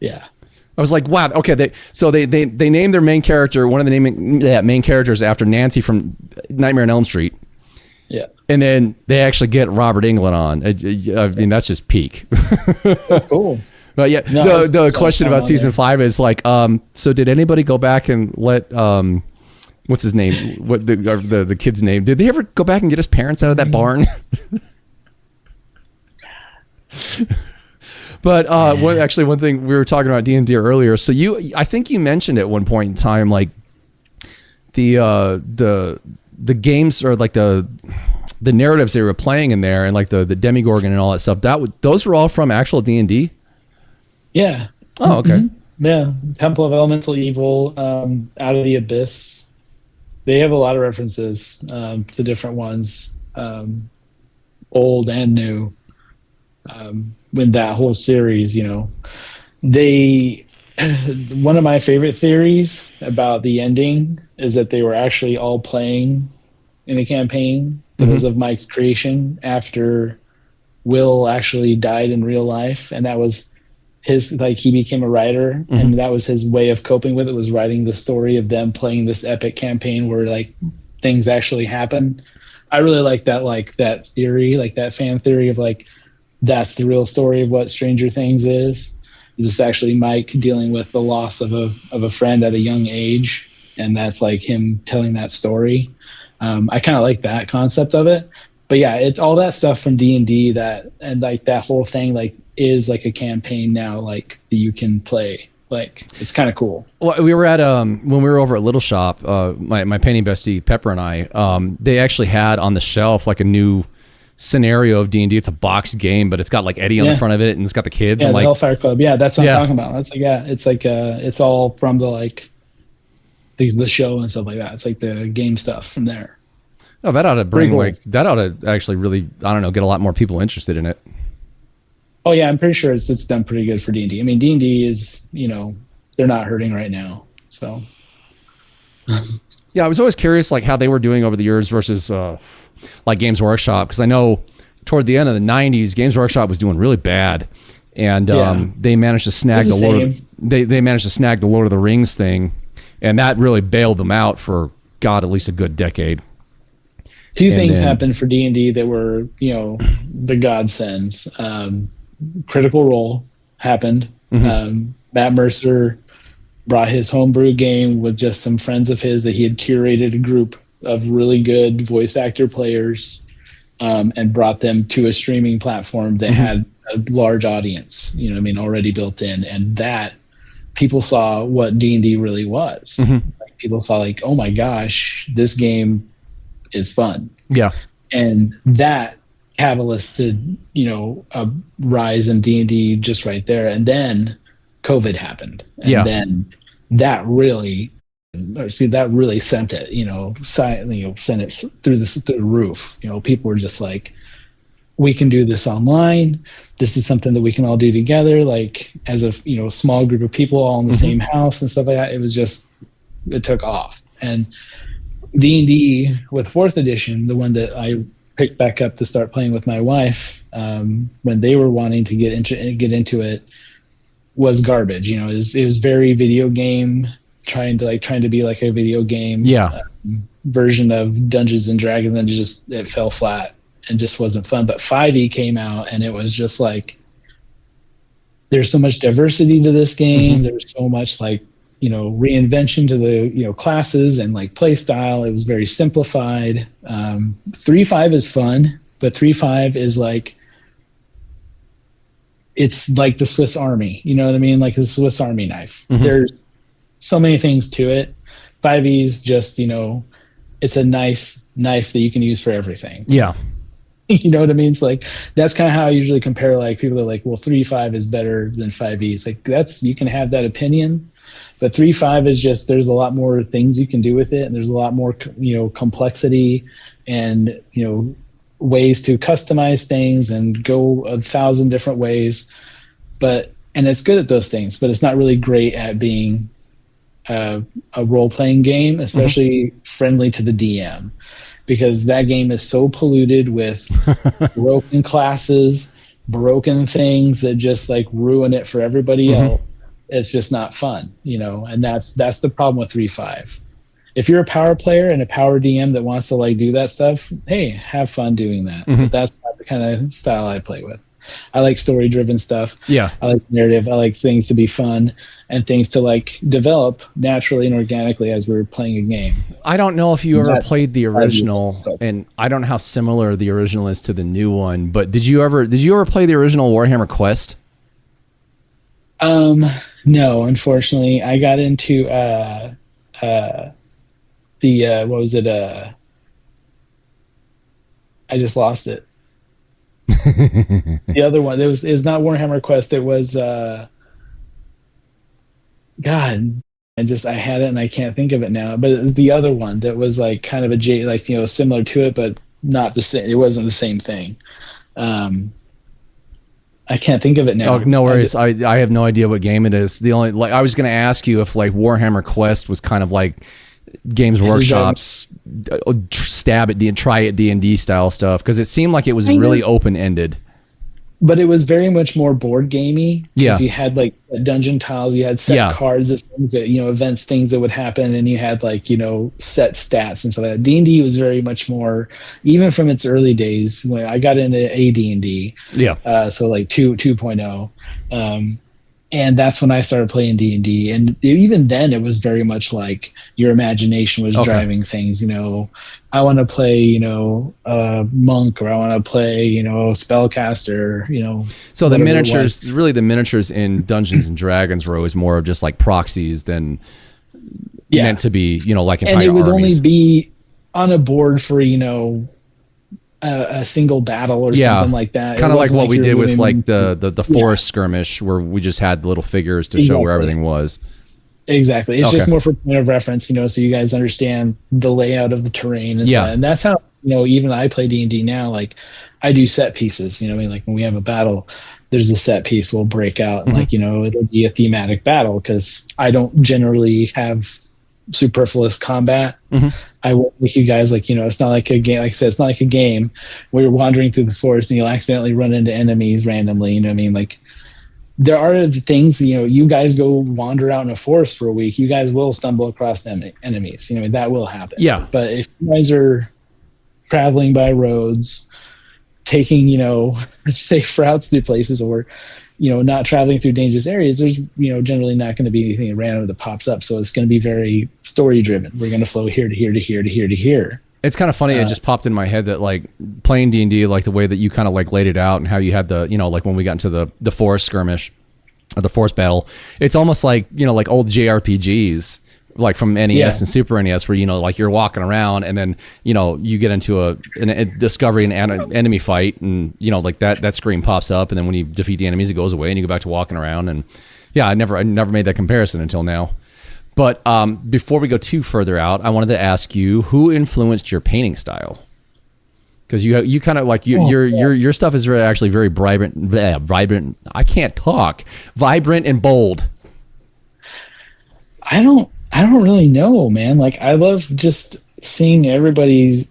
Yeah. I was like, wow. Okay, they named their main character, one of the main characters, after Nancy from Nightmare on Elm Street. Yeah. And then they actually get Robert Englund on. I mean, that's just peak. That's cool. But yeah, no, the question about season 5 is like, so did anybody go back and let what's his name? What the kid's name? Did they ever go back and get his parents out of that barn? But one thing we were talking about D&D earlier. So I think you mentioned at one point in time, like the games or like the narratives they were playing in there, and like the Demigorgon and all that stuff. Those were all from actual D&D. Yeah. Oh, okay. Mm-hmm. Yeah. Temple of Elemental Evil, Out of the Abyss. They have a lot of references to different ones. old and new, with that whole series, they one of my favorite theories about the ending is that they were actually all playing in a campaign because of Mike's creation after Will actually died in real life, and that was his, like, he became a writer, and that was his way of coping with it, was writing the story of them playing this epic campaign where like things actually happen. I really like that theory, like that fan theory of like that's the real story of what Stranger Things is. This is actually Mike dealing with the loss of a friend at a young age, and that's like him telling that story. I kind of like that concept of it. But yeah, it's all that stuff from D&D and like that whole thing like is like a campaign now, like that you can play. Like, it's kind of cool. Well, we were at when we were over at Little Shop, my painting bestie Pepper and I, they actually had on the shelf like a new scenario of D&D. It's a box game, but it's got like Eddie on the front of it, and it's got the kids. Yeah, and the like Hellfire Club. Yeah, that's what I'm talking about. It's like, it's like it's all from the like the show and stuff like that. It's like the game stuff from there. Oh, that ought to bring like that ought to actually really, I don't know, get a lot more people interested in it. Oh yeah, I'm pretty sure it's done pretty good for D&D. I mean, D&D is, they're not hurting right now. So yeah, I was always curious like how they were doing over the years versus like Games Workshop, because I know toward the end of the 90s, Games Workshop was doing really bad, and they managed to snag they managed to snag the Lord of the Rings thing, and that really bailed them out for at least a good decade. Two things happened for D&D that were, the godsends. Critical Role happened. Matt Mercer brought his homebrew game with just some friends of his that he had curated a group of really good voice actor players, and brought them to a streaming platform that had a large audience, already built in. And that people saw what D&D really was. Like, people saw like, oh my gosh, this game is fun. Yeah. And that catalysted, a rise in D&D just right there. And then COVID happened. And then that really sent it, sent it through the roof. People were just like, we can do this online. This is something that we can all do together, like as a small group of people all in the same house and stuff like that. It took off. And D&D with 4th edition, the one that I picked back up to start playing with my wife, when they were wanting to get into it, was garbage. It was very video game, trying to be like a video game version of Dungeons and Dragons, and it fell flat and just wasn't fun. But 5e came out, and it was just like, there's so much diversity to this game. There's so much like reinvention to the classes and like play style. It was very simplified. 3.5 is fun, but 3.5 is like, it's like the Swiss Army, you know what I mean? Like the Swiss Army knife. There's so many things to it. 5e is just, it's a nice knife that you can use for everything. Yeah. You know what I mean? It's like, that's kind of how I usually compare. Like, people are like, well, 3.5 is better than 5e. It's like, you can have that opinion, but 3.5 is just, there's a lot more things you can do with it. And there's a lot more, complexity and, ways to customize things and go 1,000 different ways. And it's good at those things, but it's not really great at being a role-playing game, especially friendly to the DM, because that game is so polluted with broken classes, broken things that just like ruin it for everybody else. It's just not fun, and that's the problem with 3.5. If you're a power player and a power DM that wants to like do that stuff, hey, have fun doing that. But that's not the kind of style I play with. I like story-driven stuff. Yeah. I like narrative. I like things to be fun and things to like develop naturally and organically as we're playing a game. I don't know if you ever played the original, and I don't know how similar the original is to the new one, but did you ever play the original Warhammer Quest? No, unfortunately. I got into what was it? I just lost it. The other one, it was not Warhammer Quest. It was God. I had it and I can't think of it now. But it was the other one that was like kind of similar to it, but not the same. It wasn't the same thing. I can't think of it now. Oh, no worries. I have no idea what game it is. The only I was going to ask you if like Warhammer Quest was kind of like Games Workshop's stab at try at D&D style stuff, because it seemed like it was really open ended. But it was very much more board gamey. Yeah. You had like dungeon tiles, you had set cards of things that, events, things that would happen, and you had like, set stats and stuff like that. D&D was very much more, even from its early days when I got into AD&D. Yeah. So like 2.0. And that's when I started playing D&D. And even then, it was very much like your imagination was driving things. I want to play, a monk, or I want to play, spellcaster, So the miniatures, really the miniatures in Dungeons and Dragons were always more of just like proxies than meant to be, like entire armies. And it would only be on a board for, a single battle or something like that. Kind of like what we did with like the forest skirmish, where we just had little figures to show where everything was. Exactly. It's just more for point of reference, so you guys understand the layout of the terrain. And that's how, even I play D&D now, like I do set pieces, like when we have a battle, there's a set piece we'll break out and like, it'll be a thematic battle, because I don't generally have superfluous combat. I won't make you guys like, it's not like a game. Like I said, it's not like a game where you're wandering through the forest and you'll accidentally run into enemies randomly. Like there are things, you guys go wander out in a forest for a week, you guys will stumble across enemies. That will happen. Yeah. But if you guys are traveling by roads, taking, safe routes through places, or not traveling through dangerous areas, there's, generally not going to be anything random that pops up. So it's going to be very story driven. We're going to flow here to here to here to here to here. It's kind of funny. It just popped in my head that like playing D&D, like the way that you kind of like laid it out and how you had the, like when we got into the forest skirmish or the forest battle, it's almost like, like old JRPGs, like from NES and Super NES, where like you're walking around and then you get into a discovery an enemy fight, and like that screen pops up, and then when you defeat the enemies, it goes away and you go back to walking around. And I never made that comparison until now. But before we go too further out, I wanted to ask you, who influenced your painting style? Because you kind of like your stuff is actually very vibrant. I can't talk. Vibrant and bold. I don't really know, man. Like I love just seeing everybody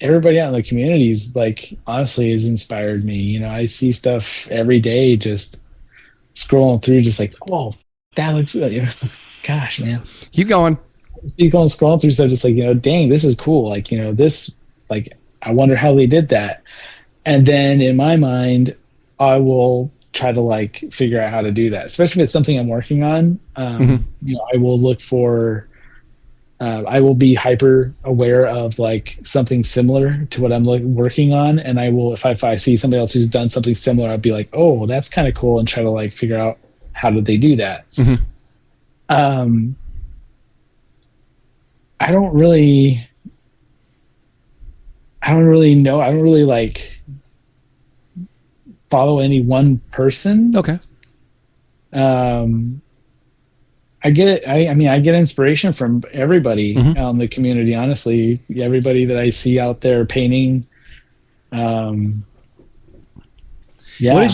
out in the communities, like honestly has inspired me. I see stuff every day, just scrolling through, just like, oh, that looks good. Gosh, man. Keep going. Scrolling through stuff, just like, dang, this is cool. Like, this, like, I wonder how they did that. And then in my mind, I will try to like figure out how to do that, especially if it's something I'm working on. I will look for, I will be hyper aware of like something similar to what I'm working on. And I will, if I see somebody else who's done something similar, I'll be like, oh, that's kind of cool. And try to like figure out how did they do that? I don't really know. I don't really like follow any one person. Okay. I get it. I mean, I get inspiration from everybody in the community. Honestly, everybody that I see out there painting. What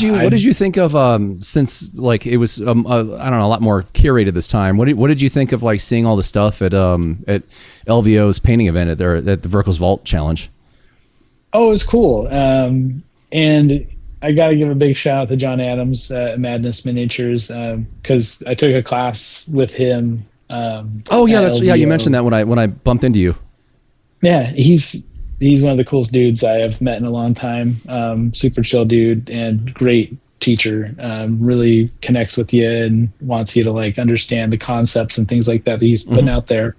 did you think of since like it was I don't know, a lot more curated this time? What did you think of like seeing all the stuff at LVO's painting event at the Verkel's Vault Challenge? Oh, it was cool. And I got to give a big shout out to John Adams at Madness Miniatures, because I took a class with him. You mentioned that when I bumped into you. Yeah, he's one of the coolest dudes I have met in a long time. Super chill dude and great teacher. Really connects with you and wants you to like understand the concepts and things like that he's putting out there.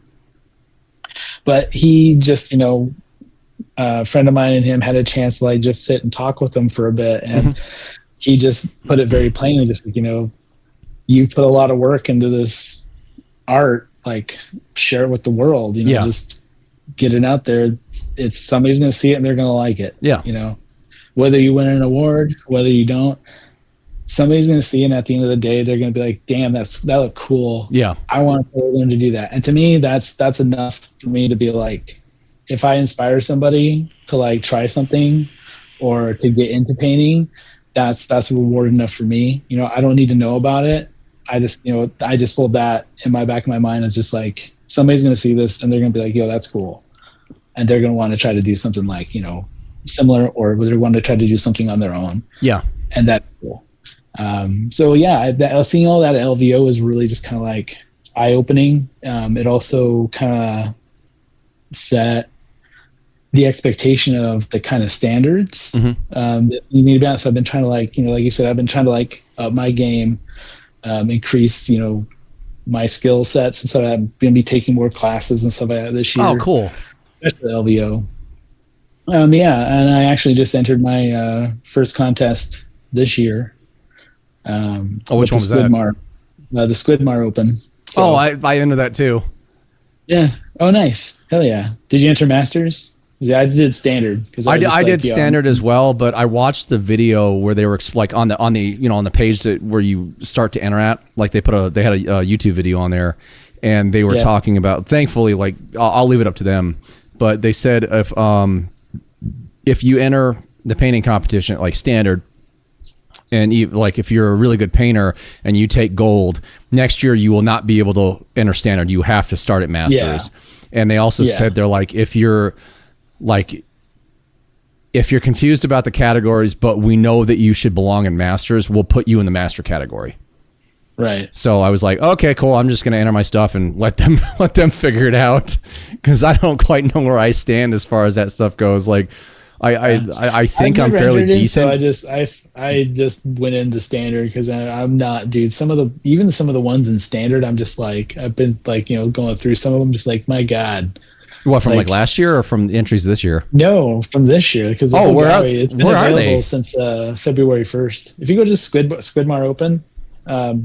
But he just, a friend of mine and him had a chance to like just sit and talk with him for a bit, and he just put it very plainly, just like, you've put a lot of work into this art, like share it with the world, just get it out there. It's somebody's going to see it and they're going to like it. Yeah. Whether you win an award, whether you don't, somebody's going to see it, and at the end of the day, they're going to be like, damn, that looked cool. Yeah. I want to learn to do that. And to me, that's enough for me to be like, if I inspire somebody to like try something or to get into painting, that's reward enough for me. You know, I don't need to know about it. I just hold that in my back of my mind as just like, somebody's going to see this and they're going to be like, yo, that's cool. And they're going to want to try to do something like, you know, similar, or they want to try to do something on their own. Yeah. And that's cool. So yeah, seeing all that at LVO was really just kind of like eye-opening. It also kind of set the expectation of the kind of standards that you need to be on. So I've been trying to like, you know, like you said, I've been trying to like up my game, increase, you know, my skill sets. And so I'm going to be taking more classes and stuff like that this year. Oh, cool. Especially LVO. Yeah, and I actually just entered my first contest this year. Which one was that? The Squidmar Open. So, I entered that too. Yeah. Oh, nice. Hell yeah. Did you enter Masters? Yeah, I did standard. I did standard as well, but I watched the video where they were like on the you know, on the page where you start to enter at, like they had a YouTube video on there, and they were talking about. Thankfully, like I'll leave it up to them, but they said if you enter the painting competition like standard, and like if you're a really good painter and you take gold, next year you will not be able to enter standard. You have to start at Masters. And they also said they're like, if you're confused about the categories, but we know that you should belong in Masters, we'll put you in the Master category. Right. So I was like, okay, cool. I'm just going to enter my stuff and let them figure it out, because I don't quite know where I stand as far as that stuff goes. Like, I think I'm fairly decent. So I just went into standard because I'm not, dude. Some of the ones in standard, I'm just like, I've been like, you know, going through some of them, just like, my God. What, from like last year or from the entries this year? No, from this year, because it's been available since February 1st. If you go to Squidmar Open,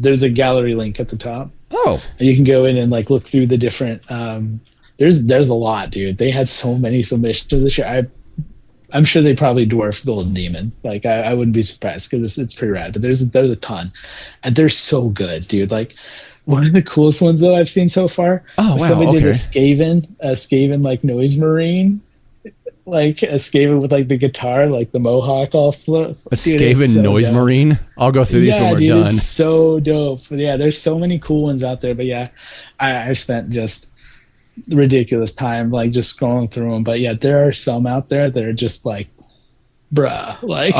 there's a gallery link at the top. Oh, and you can go in and like look through the different. There's a lot, dude. They had so many submissions this year. I'm sure they probably dwarfed Golden Demon. Like I wouldn't be surprised because it's pretty rad. But there's a ton, and they're so good, dude. Like one of the coolest ones though I've seen so far. Oh wow! Somebody did a Skaven like Noise Marine, like a Skaven with like the guitar, like the mohawk all float. A Skaven Noise Marine. I'll go through these when we're done. It's so dope. But yeah, there's so many cool ones out there. But yeah, I've spent just ridiculous time like just going through them. But yeah, there are some out there that are just like, bruh, like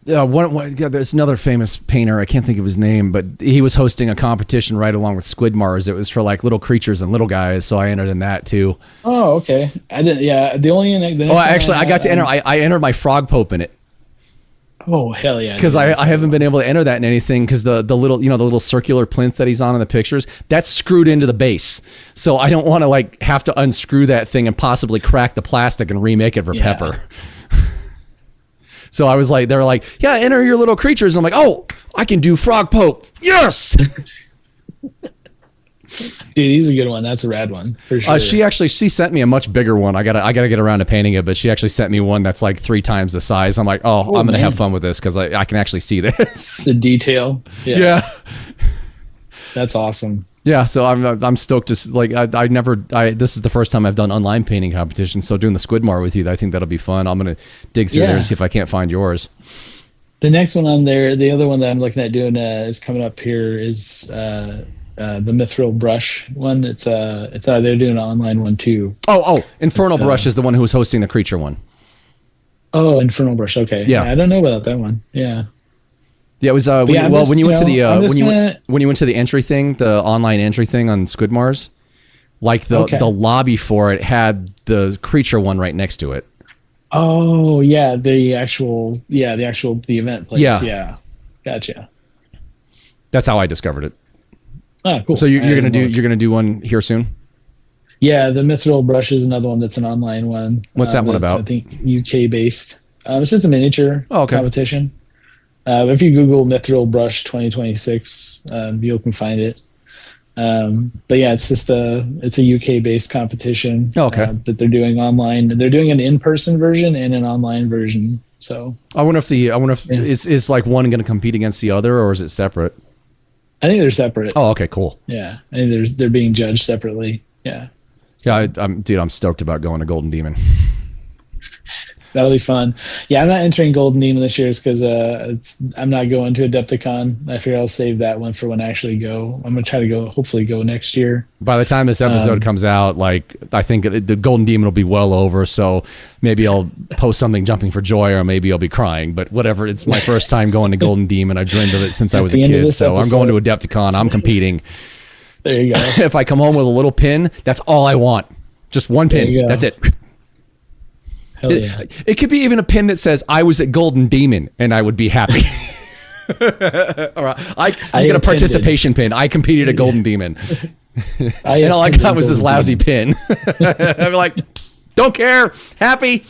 there's another famous painter, I can't think of his name, but he was hosting a competition right along with Squidmars. It was for like little creatures and little guys, so I entered in that too. Oh, okay. I didn't. Yeah, I got to enter. I entered my Frog Pope in it. Oh hell yeah! Because I haven't been able to enter that in anything, because the little, you know, the little circular plinth that he's on in the pictures, that's screwed into the base. So I don't want to like have to unscrew that thing and possibly crack the plastic and remake it for Pepper. So I was like, they were like, yeah, enter your little creatures. I'm like, oh, I can do Frog Pope. Yes. Dude, he's a good one. That's a rad one for sure. She sent me a much bigger one. I gotta get around to painting it, but she actually sent me one that's like 3 times the size. I'm like, I'm gonna have fun with this because I can actually see this. The detail. Yeah. That's awesome. Yeah, so I'm stoked to like this is the first time I've done online painting competition. So doing the Squidmar with you, I think that'll be fun. I'm gonna dig through there and see if I can't find yours. The next one on there, the other one that I'm looking at doing is coming up here is the Mithril Brush one. It's they're doing an online one too. Oh, Infernal Brush is the one who was hosting the creature one. Oh, Infernal Brush. Okay. Yeah, I don't know about that one. Yeah. Yeah, it was when you went to the entry thing, the online entry thing on Squidmars, like the lobby for it had the creature one right next to it. Oh yeah, the event place. Yeah. Gotcha. That's how I discovered it. Oh, cool. So you're gonna do one here soon? Yeah, the Mithril Brush is another one that's an online one. What's that one about? I think UK based. It's just a miniature competition. If you Google Mithril Brush 2026, you can find it. But yeah, it's just it's a UK based competition. That they're doing online. They're doing an in-person version and an online version. So I wonder if is like one going to compete against the other, or is it separate? I think they're separate. Oh, okay, cool. Yeah, I think they're being judged separately. Yeah. So. Yeah, I'm stoked about going to Golden Demon. That'll be fun. Yeah, I'm not entering Golden Demon this year because I'm not going to Adepticon. I figure I'll save that one for when I actually go. I'm gonna try to hopefully go next year. By the time this episode comes out, like I think the Golden Demon will be well over. So maybe I'll post something jumping for joy, or maybe I'll be crying. But whatever. It's my first time going to Golden Demon. I've dreamed of it since I was a kid. So I'm going to Adepticon. I'm competing. There you go. If I come home with a little pin, that's all I want. Just one pin. That's it. Hell yeah. It could be even a pin that says I was at Golden Demon and I would be happy. All right. I get a participation pin. I competed at Golden Demon. And all I got was this lousy pin. I'd be like, don't care. Happy.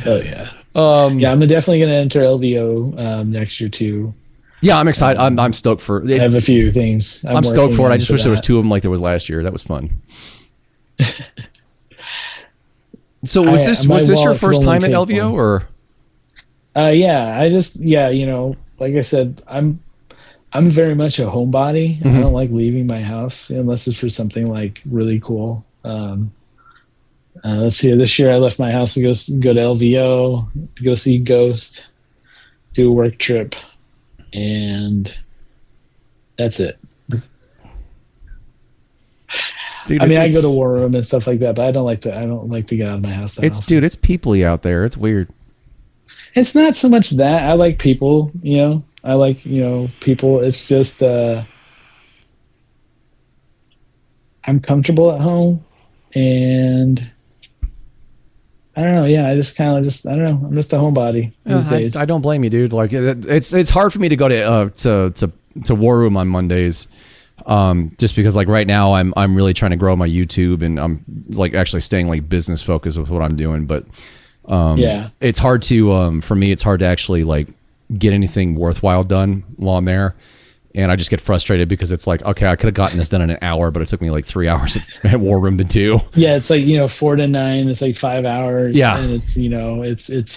Oh yeah. Yeah, I'm definitely going to enter LVO next year too. Yeah, I'm excited. I'm stoked for it. I have a few things. I'm stoked for it. I just wish there was 2 of them like there was last year. That was fun. So was this your first time at LVO or? Yeah, like I said, I'm very much a homebody. Mm-hmm. I don't like leaving my house unless it's for something like really cool. Let's see. This year I left my house to go to LVO, to go see Ghost, do a work trip, and that's it. Dude, I go to War Room and stuff like that, but I don't like to get out of my house. It's people-y out there. It's weird. It's not so much that I like people, I like, people. It's just, I'm comfortable at home and I don't know. Yeah. I just kind of I don't know. I'm just a homebody these days. I don't blame you, dude. Like it's hard for me to go to War Room on Mondays. Just because like right now I'm really trying to grow my YouTube and I'm like actually staying like business focused with what I'm doing. But, it's hard to, for me, it's hard to actually like get anything worthwhile done while I'm there. And I just get frustrated because it's like, okay, I could have gotten this done in an hour, but it took me like 3 hours at War Room to do. Yeah. It's like, 4 to 9, it's like 5 hours. Yeah. And it's, it's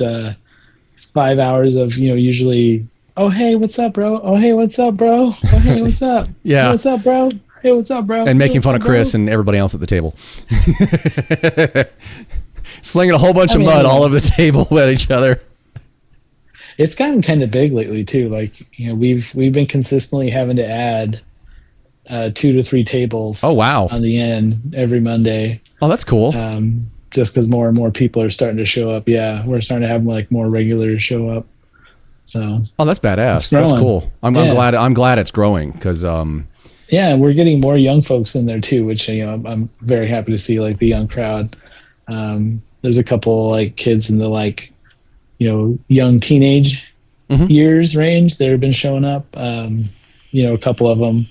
5 hours of, usually, oh, hey, what's up, bro? Oh, hey, what's up, bro? Oh, hey, what's up? Yeah. Hey, what's up, bro? Hey, what's up, bro? And making fun of Chris and everybody else at the table. Slinging a whole bunch of mud all over the table at each other. It's gotten kind of big lately, too. Like, we've been consistently having to add 2 to 3 tables. Oh, wow. On the end every Monday. Oh, that's cool. Just because more and more people are starting to show up. Yeah, we're starting to have like more regulars show up. So, that's badass. That's cool. I'm glad it's growing because yeah, we're getting more young folks in there too, which I'm very happy to see, like the young crowd. There's a couple like kids in the like young teenage years range that have been showing up. A couple of them.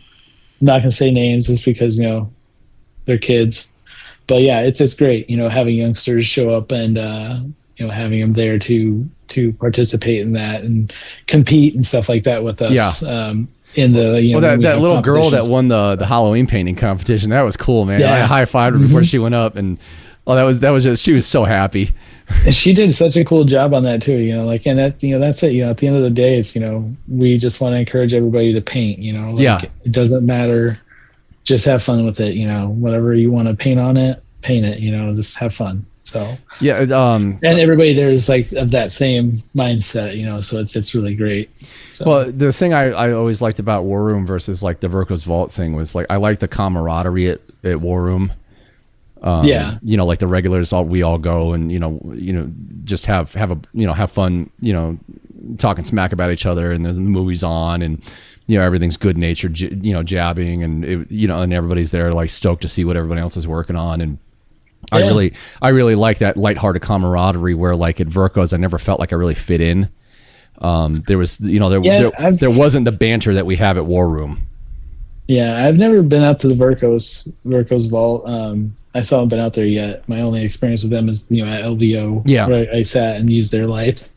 I'm not gonna say names just because they're kids, but yeah, it's great. Having youngsters show up and having them there to participate in that and compete and stuff like that with us. Yeah. In the that little girl that won the Halloween painting competition, that was cool, man. Yeah. I high-fived her before she went up, and that was just, she was so happy. And she did such a cool job on that too. And that that's it. At the end of the day, it's we just want to encourage everybody to paint. It doesn't matter. Just have fun with it. Whatever you want to paint on it, paint it. Just have fun. So yeah, and everybody there is like of that same mindset, so it's really great. So. Well, the thing I always liked about War Room versus like the Verko's Vault thing was like I like the camaraderie at War Room. Like the regulars, we all go and just have fun, talking smack about each other, and the movie's on, and everything's good natured, jabbing, and and everybody's there like stoked to see what everybody else is working on, and. Yeah. I really like that lighthearted camaraderie where like at Verko's I never felt like I really fit in. There was there wasn't the banter that we have at War Room. Yeah, I've never been out to the Verko's Vault. I still haven't been out there yet. My only experience with them is at LVO. Yeah, where I sat and used their lights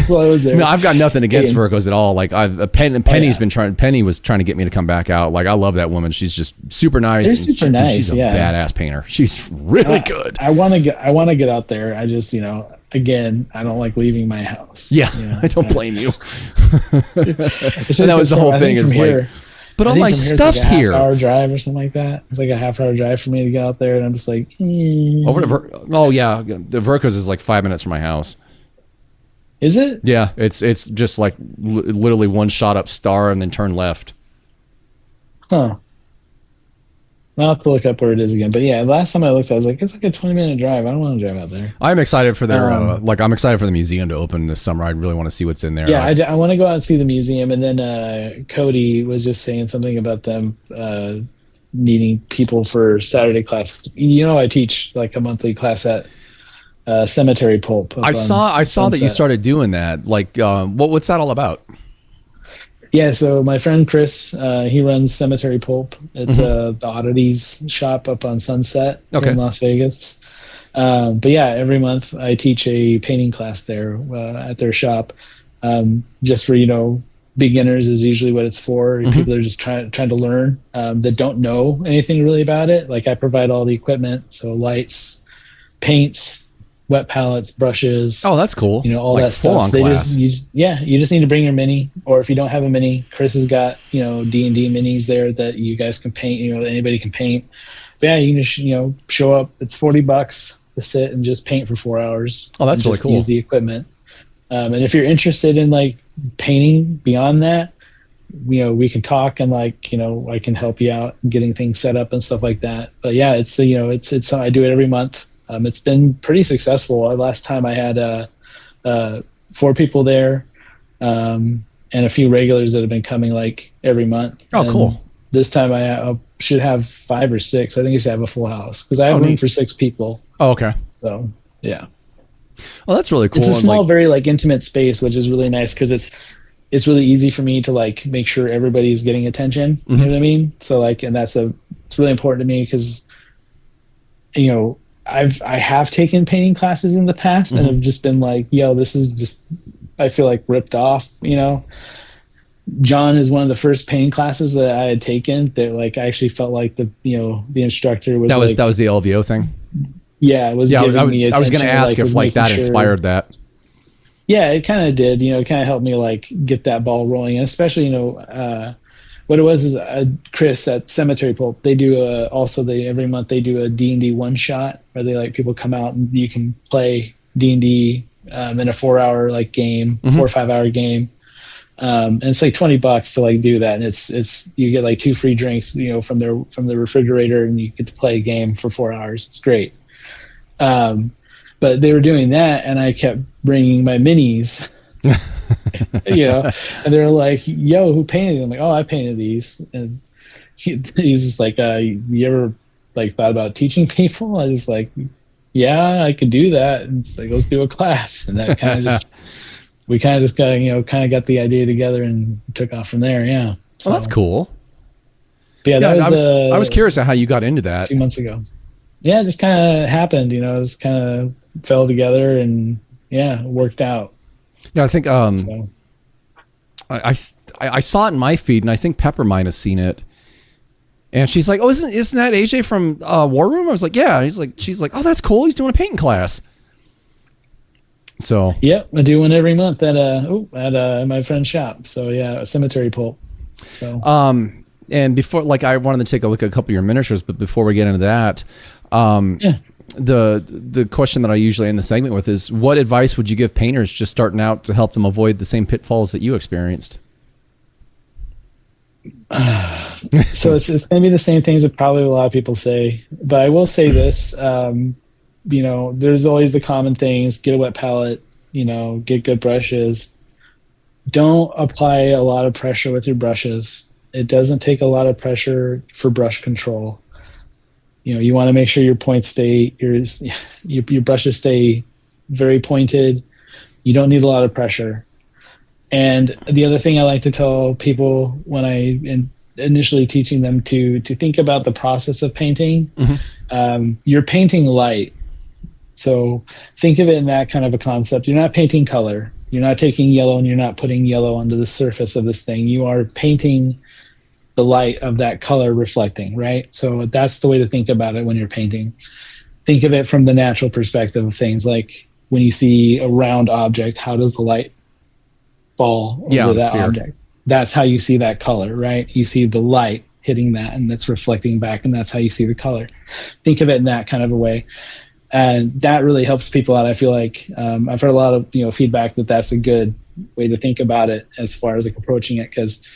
while I was there. No, I've got nothing against Verko's at all. Like Penny was trying to get me to come back out. Like I love that woman. She's just super nice. They're super nice. She's a badass painter. She's really good. I want to get out there. I just again, I don't like leaving my house. Yeah, I don't blame you. And that was the whole thing. Is like. But I all think my from here stuff's it's like a here. half-hour drive or something like that. It's like a half-hour drive for me to get out there, and I'm just like, Over to oh yeah, the Verco's is like 5 minutes from my house. Is it? Yeah, it's just like literally one shot up Star and then turn left. Huh. I'll have to look up where it is again. But yeah, last time I looked, I was like, it's like a 20-minute drive. I don't want to drive out there. I'm excited for their I'm excited for the museum to open this summer. I really want to see what's in there. Yeah, I want to go out and see the museum. And then Cody was just saying something about them needing people for Saturday class. You know, I teach like a monthly class at Cemetery Pulp. I saw that you started doing that. Like, what's that all about? Yeah, so my friend Chris, he runs Cemetery Pulp. It's the oddities shop up on Sunset in Las Vegas. But yeah, every month I teach a painting class there at their shop. Just for, beginners is usually what it's for. People are just trying to learn that don't know anything really about it. Like I provide all the equipment, so lights, paints, wet palettes, brushes. Oh, that's cool. All like that stuff. You just need to bring your mini, or if you don't have a mini, Chris has got, D&D minis there that you guys can paint, anybody can paint. But yeah, you can just, show up. It's $40 to sit and just paint for 4 hours. Oh, that's really cool. Use the equipment. And if you're interested in like painting beyond that, we can talk and I can help you out getting things set up and stuff like that. But yeah, it's I do it every month. It's been pretty successful. Last time I had 4 people there, and a few regulars that have been coming like every month. Oh, and cool. This time I should have 5 or 6. I think I should have a full house because I have room for 6 people. Oh, okay. So yeah. Well, that's really cool. It's a small, very like intimate space, which is really nice because it's really easy for me to like make sure everybody's getting attention. You know what I mean? So like, and it's really important to me because, I have taken painting classes in the past and have just been like, this is just, I feel like ripped off, John is one of the first painting classes that I had taken that like, I actually felt like the instructor was that was the LVO thing. Yeah. It was giving me attention. I was going to ask if like that inspired that. Yeah, it kind of did, it kind of helped me like get that ball rolling. And especially, what it was is Chris at Cemetery Pulp, they do every month they do a D&D one shot where they like people come out and you can play D&D in a 4-hour like game, 4 or 5 hour game. And it's like $20 to like do that. And it's you get like 2 free drinks, from the refrigerator, and you get to play a game for 4 hours. It's great. But they were doing that and I kept bringing my minis. And they're like, yo, who painted them? I'm like, oh, I painted these. And he's just like, you ever like thought about teaching people? I was like, yeah, I could do that. And it's like, let's do a class. And that kind of just, we kind of just got, got the idea together and took off from there. Yeah. So that's cool. Yeah, I was curious at how you got into that 2 months ago. Yeah, it just kind of happened, it just kind of fell together and yeah, it worked out. Yeah, I think I saw it in my feed, and I think Pepper might have seen it. And she's like, "Oh, isn't that AJ from War Room?" I was like, "Yeah." And she's like, "Oh, that's cool. He's doing a painting class." So yep, I do one every month at my friend's shop. So yeah, a Cemetery Pulp. So and before, like, I wanted to take a look at a couple of your miniatures, but before we get into that, the question that I usually end the segment with is, what advice would you give painters just starting out to help them avoid the same pitfalls that you experienced? So it's going to be the same things that probably a lot of people say, but I will say this, there's always the common things: get a wet palette, get good brushes. Don't apply a lot of pressure with your brushes. It doesn't take a lot of pressure for brush control. You want to make sure your points your brushes stay very pointed. You don't need a lot of pressure. And the other thing I like to tell people when I am initially teaching them to think about the process of painting, you're painting light. So think of it in that kind of a concept. You're not painting color. You're not taking yellow and you're not putting yellow onto the surface of this thing. You are painting the light of that color reflecting, right? So that's the way to think about it when you're painting. Think of it from the natural perspective of things, like when you see a round object, how does the light fall over that object? that's how you see that color, right? You see the light hitting that and that's reflecting back, and that's how you see the color. Think of it in that kind of a way. And that really helps people out. I feel like I've heard a lot of feedback that that's a good way to think about it as far as like approaching it, because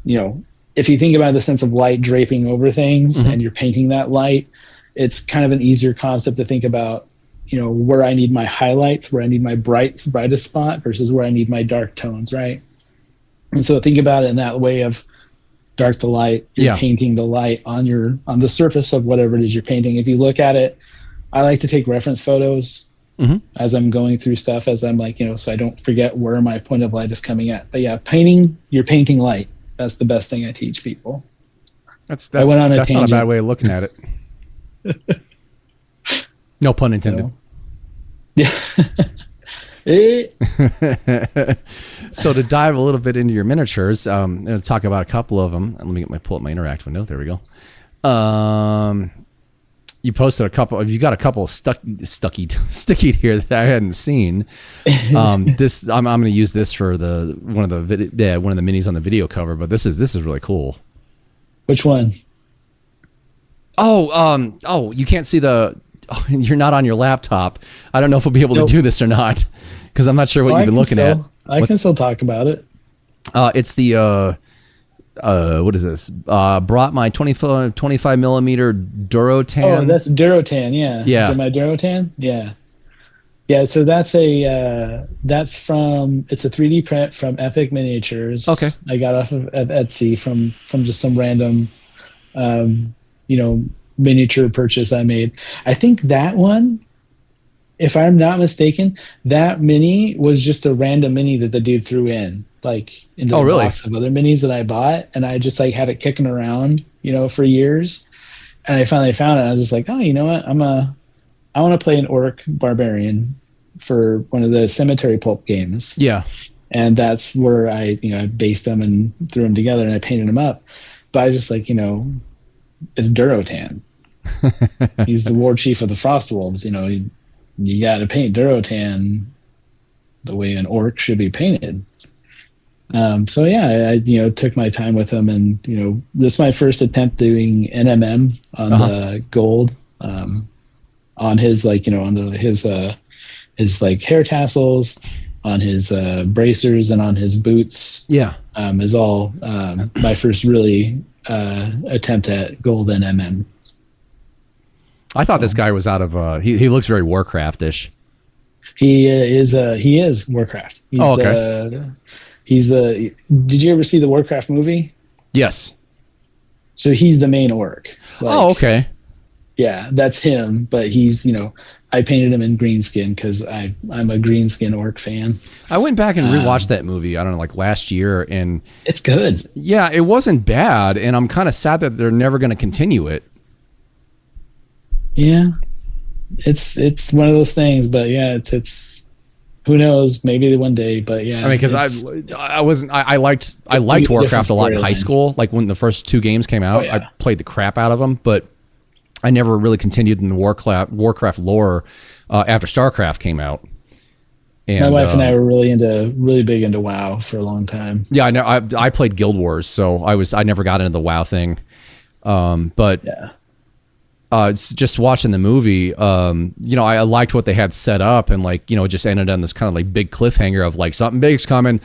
if you think about the sense of light draping over things and you're painting that light, it's kind of an easier concept to think about, where I need my highlights, where I need my brightest spot versus where I need my dark tones, right? And so think about it in that way of dark to light, you're painting the light on the surface of whatever it is you're painting. If you look at it, I like to take reference photos as I'm going through stuff, as I'm like, so I don't forget where my point of light is coming at. But yeah, you're painting light. That's the best thing I teach people. That's not a bad way of looking at it. No pun intended. Yeah. So to dive a little bit into your miniatures, I'm going to talk about a couple of them. Let me pull up my Interact window. There we go. You posted a couple. You got a couple of stickied here that I hadn't seen. I'm going to use this for one of the minis on the video cover. But this is really cool. Which one? Oh, you can't see you're not on your laptop. I don't know if we'll be able to do this or not, because I'm not sure what you've been looking at. I can still talk about it. It's the what is this? Brought my 25 millimeter Durotan. Oh, that's Durotan. Yeah. Yeah. Is it my Durotan? Yeah. Yeah. So that's it's a 3D print from Epic Miniatures. Okay. I got off of Etsy from just some random, miniature purchase I made. I think that one, if I'm not mistaken, that mini was just a random mini that the dude threw in, like into the box of other minis that I bought, and I just like had it kicking around, for years, and I finally found it. I was just like, oh, you know what? I want to play an orc barbarian for one of the Cemetery Pulp games. Yeah, and that's where I based them and threw them together and I painted them up. But I was just like, it's Durotan. He's the war chief of the Frostwolves. You got to paint Durotan the way an orc should be painted. So yeah, I took my time with him, and this is my first attempt doing NMM on the gold, on his his like hair tassels, on his bracers, and on his boots. Yeah, is all my first really attempt at gold NMM. I thought this guy was out of he looks very Warcraft-ish. He is Warcraft. He's okay. Did you ever see the Warcraft movie? Yes. So he's the main orc. Okay. Yeah, that's him, but he's, I painted him in green skin because I'm a green skin orc fan. I went back and rewatched that movie, I don't know, like last year, and it's good. Yeah, it wasn't bad, and I'm kind of sad that they're never going to continue it. Yeah, it's one of those things, but yeah, it's who knows, maybe one day, but yeah. I mean, because I liked Warcraft a lot in high school. Like when the first 2 games came out, I played the crap out of them, but I never really continued in the Warcraft lore after StarCraft came out. And my wife and I were really big into WoW for a long time. Yeah, I know. I played Guild Wars, so I never got into the WoW thing. But yeah. It's just watching the movie, I liked what they had set up, and it just ended on this kind of like big cliffhanger of like something big's coming,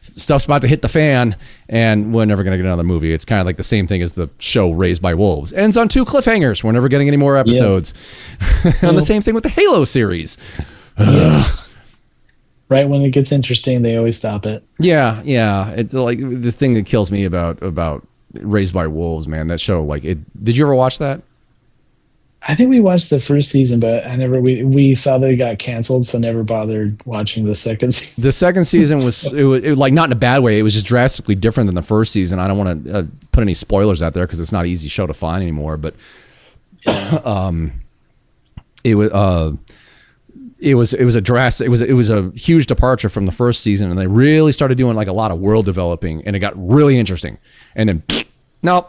stuff's about to hit the fan, and we're never going to get another movie. It's kind of like the same thing as the show Raised by Wolves. Ends on 2 cliffhangers. We're never getting any more episodes. And the same thing with the Halo series. Right when it gets interesting, they always stop it. Yeah. It's like the thing that kills me about Raised by Wolves, man. That show, did you ever watch that? I think we watched the first season, but we saw that it got canceled, so never bothered watching the second season. The second season was like not in a bad way. It was just drastically different than the first season. I don't want to put any spoilers out there because it's not an easy show to find anymore. But it was a huge departure from the first season, and they really started doing like a lot of world developing, and it got really interesting. And then nope,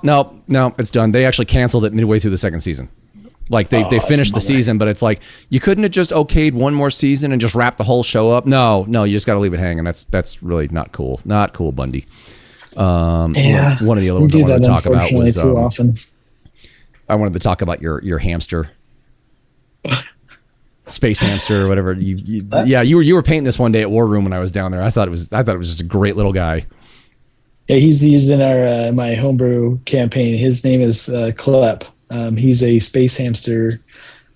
it's done. They actually canceled it midway through the second season. Like they finished the season, but it's like you couldn't have just okayed one more season and just wrap the whole show up. No, you just got to leave it hanging. That's really not cool. Not cool, Bundy. One of the other ones I wanted to talk about was too often. I wanted to talk about your hamster, space hamster or whatever. You were painting this one day at War Room when I was down there. I thought it was just a great little guy. Yeah, he's in our my homebrew campaign. His name is Klep. He's a space hamster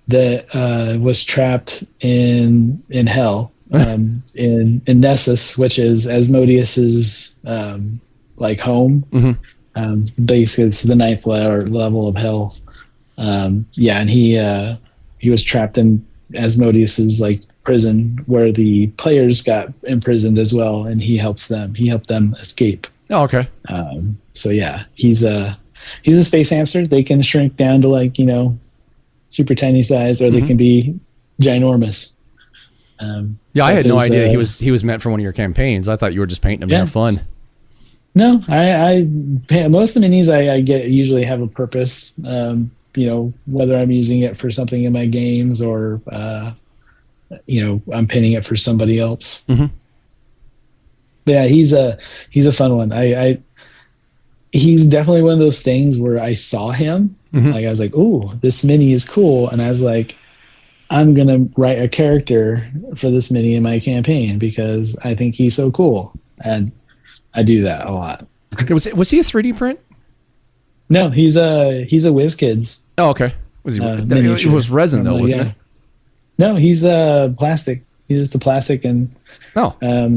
that was trapped in hell in Nessus, which is Asmodeus's like home. Mm-hmm. Basically, it's the ninth level of hell. And he was trapped in Asmodeus's like prison where the players got imprisoned as well, and he helped them escape. Oh, okay. So yeah, he's a space hamster. They can shrink down to like, super tiny size, or they can be ginormous. I had no idea he was meant for one of your campaigns. I thought you were just painting him to have fun. No, I most of the minis I get usually have a purpose. Whether I'm using it for something in my games or I'm painting it for somebody else. Mm-hmm. But yeah, he's a fun one. He's definitely one of those things where I saw him, like I was like, "Ooh, this mini is cool," and I was like, "I'm gonna write a character for this mini in my campaign because I think he's so cool," and I do that a lot. Was he a 3D print? No, he's a WizKids. Oh, okay. Was he? It was resin though, wasn't it? No, he's plastic. He's just a plastic, and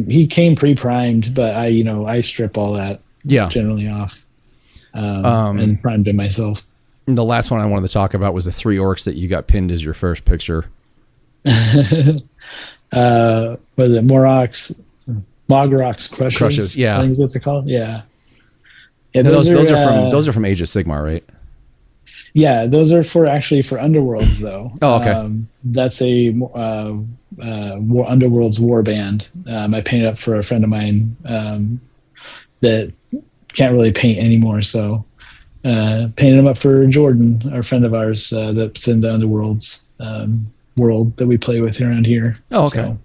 he came pre-primed, but I strip all that generally off and primed it myself. The last one I wanted to talk about was the 3 orcs that you got pinned as your first picture. Was it Mogrox Crushes? Yeah, I think is what they're called. Yeah. Those are from Age of Sigmar, right? Yeah, those are for Underworlds though. Oh, okay. That's a Underworld's war band. I painted up for a friend of mine that can't really paint anymore, so painted him up for Jordan, our friend of ours that's in the Underworld's world that we play with around here. Oh, okay. So,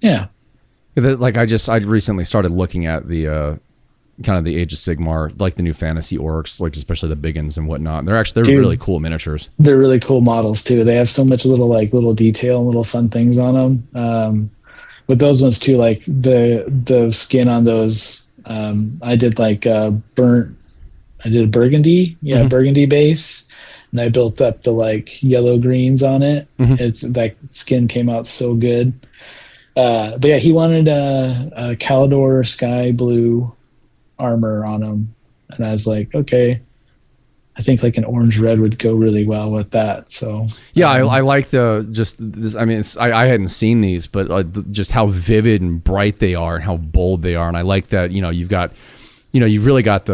yeah. Like I recently started looking at the kind of the Age of Sigmar, like the new fantasy orcs, like especially the big ones and whatnot. They're really cool miniatures. They're really cool models too. They have so much little detail and little fun things on them. With those ones too, like the skin on those, I did like burgundy, burgundy base, and I built up the like yellow greens on it. Mm-hmm. It's that skin came out so good. But yeah, he wanted a Calidor sky blue armor on him, and I was like, okay, I think like an orange red would go really well with that. So yeah, I like this. I mean, I hadn't seen these, but just how vivid and bright they are and how bold they are, and I like that. You've got, you've really got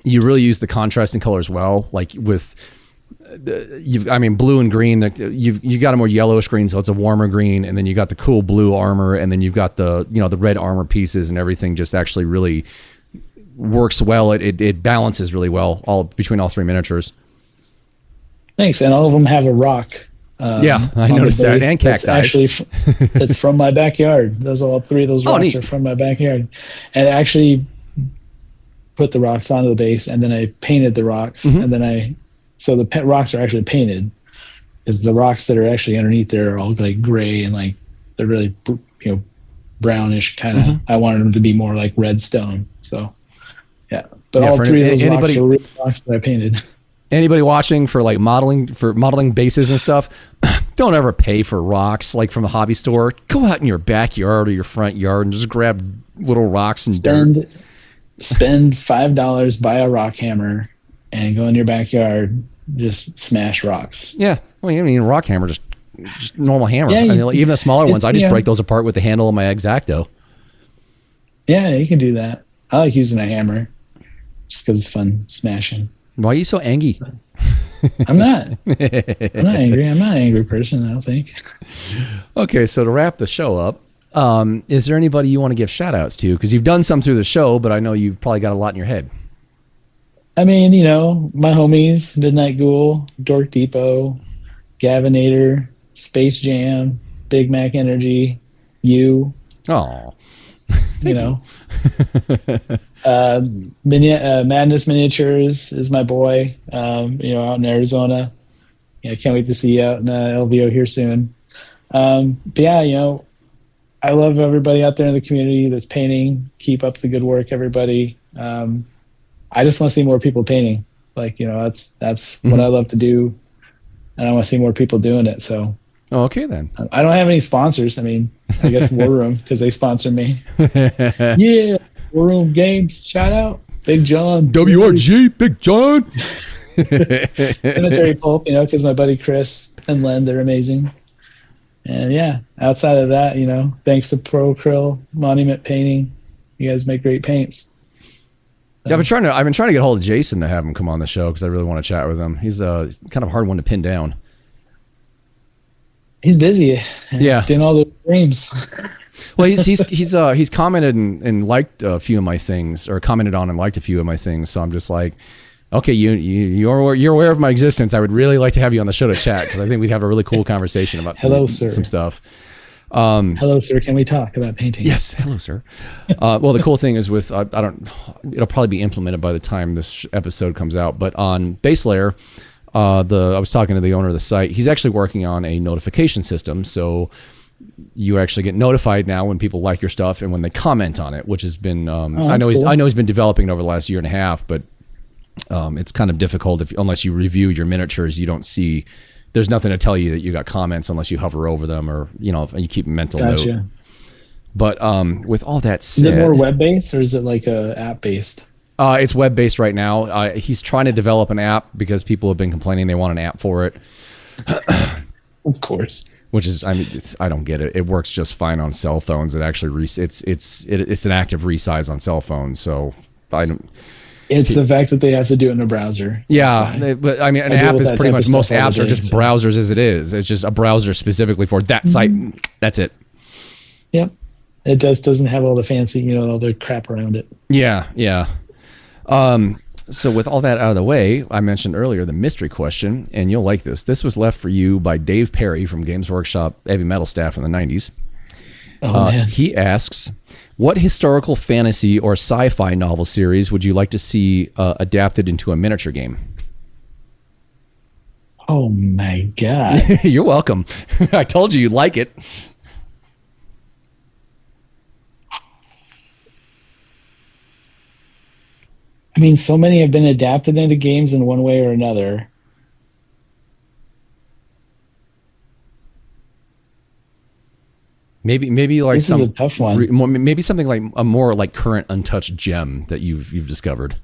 you really use the contrasting colors well, like with. Blue and green. You've got a more yellowish green, so it's a warmer green, and then you got the cool blue armor, and then you've got the the red armor pieces, and everything just actually really works well. It balances really well between all 3 miniatures. Thanks, and all of them have a rock. Yeah, I noticed that, and cacti. Actually, it's from my backyard. All 3 of those rocks are from my backyard, and I actually put the rocks onto the base, and then I painted the rocks, and then so the rocks are actually painted, because the rocks that are actually underneath there are all like gray and like they're really brownish kind of. I wanted them to be more like red stone. So yeah, but all 3 of those rocks are real rocks that I painted. Anybody watching for like modeling bases and stuff, don't ever pay for rocks like from the hobby store. Go out in your backyard or your front yard and just grab little rocks and dirt. Spend $5, buy a rock hammer, and go in your backyard. Just smash rocks. Yeah, well, rock hammer, just normal hammer. Yeah, even the smaller ones, I just break those apart with the handle of my X-Acto. Yeah, you can do that. I like using a hammer just because it's fun smashing. Why are you so angry? I'm not angry. I'm not an angry person, I don't think. Okay, so to wrap the show up, is there anybody you want to give shout outs to? Because you've done some through the show, but I know you've probably got a lot in your head. I mean, my homies, Midnight Ghoul, Dork Depot, Gavinator, Space Jam, Big Mac Energy, you. Oh, you know. Madness Miniatures is my boy, out in Arizona. I can't wait to see you out in LVO here soon. But yeah, I love everybody out there in the community that's painting. Keep up the good work, everybody. I just want to see more people painting. Like, that's what I love to do, and I want to see more people doing it. So, okay then. I don't have any sponsors. I mean, I guess War Room, because they sponsor me. Yeah, War Room Games. Shout out, Big John. WRG, Big John. Cemetery Pulp, because my buddy Chris and Len, they're amazing. And yeah, outside of that, thanks to Pro Krill Monument Painting, you guys make great paints. Yeah, I've been trying to get hold of Jason to have him come on the show because I really want to chat with him. He's kind of a hard one to pin down. He's busy. Yeah, doing all the streams. Well, he's commented and liked a few of my things, or commented on and liked a few of my things. So I'm just like, okay, you're aware of my existence. I would really like to have you on the show to chat, because I think we'd have a really cool conversation about some stuff. Hello, sir. Can we talk about painting? Yes. Hello, sir. Well, the cool thing is with, it'll probably be implemented by the time this episode comes out, but on Base Layer, I was talking to the owner of the site. He's actually working on a notification system. So you actually get notified now when people like your stuff and when they comment on it, which has been, I know he's been developing it over the last year and a half, but it's kind of difficult unless you review your miniatures, you don't see. There's nothing to tell you that you got comments unless you hover over them, or you keep a mental note. But with all that said, is it more web based or is it like a app based? It's web based right now. He's trying to develop an app because people have been complaining they want an app for it. Of course. Which is, I don't get it. It works just fine on cell phones. It actually it's an active resize on cell phones. So I don't. It's the fact that they have to do it in a browser. Yeah, but an app is pretty much, most apps are just browsers as it is. It's just a browser specifically for that site. That's it. Yep. It doesn't have all the fancy, all the crap around it. Yeah. So with all that out of the way, I mentioned earlier the mystery question, and you'll like this. This was left for you by Dave Perry from Games Workshop Heavy Metal staff in the 90s. Oh, man. He asks, what historical fantasy or sci-fi novel series would you like to see adapted into a miniature game? Oh my God. You're welcome. I told you you'd like it. I mean, so many have been adapted into games in one way or another. Maybe like this is a tough one. Maybe something like a more like current untouched gem that you've discovered.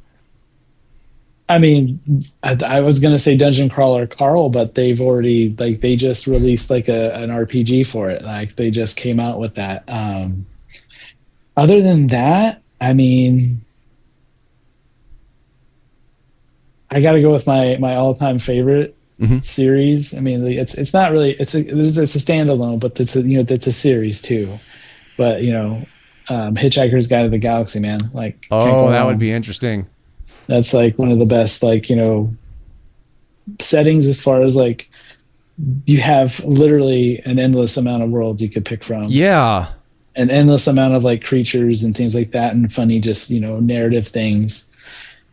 I mean, I was gonna say Dungeon Crawler Carl, but they've already they just released an RPG for it. Like they just came out with that. Other than that, I mean, I got to go with my all-time favorite series. I mean, it's not really it's a standalone, but it's a series too. But Hitchhiker's Guide to the Galaxy, man. Like, that would be interesting. That's like one of the best settings, as far as you have literally an endless amount of worlds you could pick from. Yeah. An endless amount of creatures and things like that, and funny just narrative things.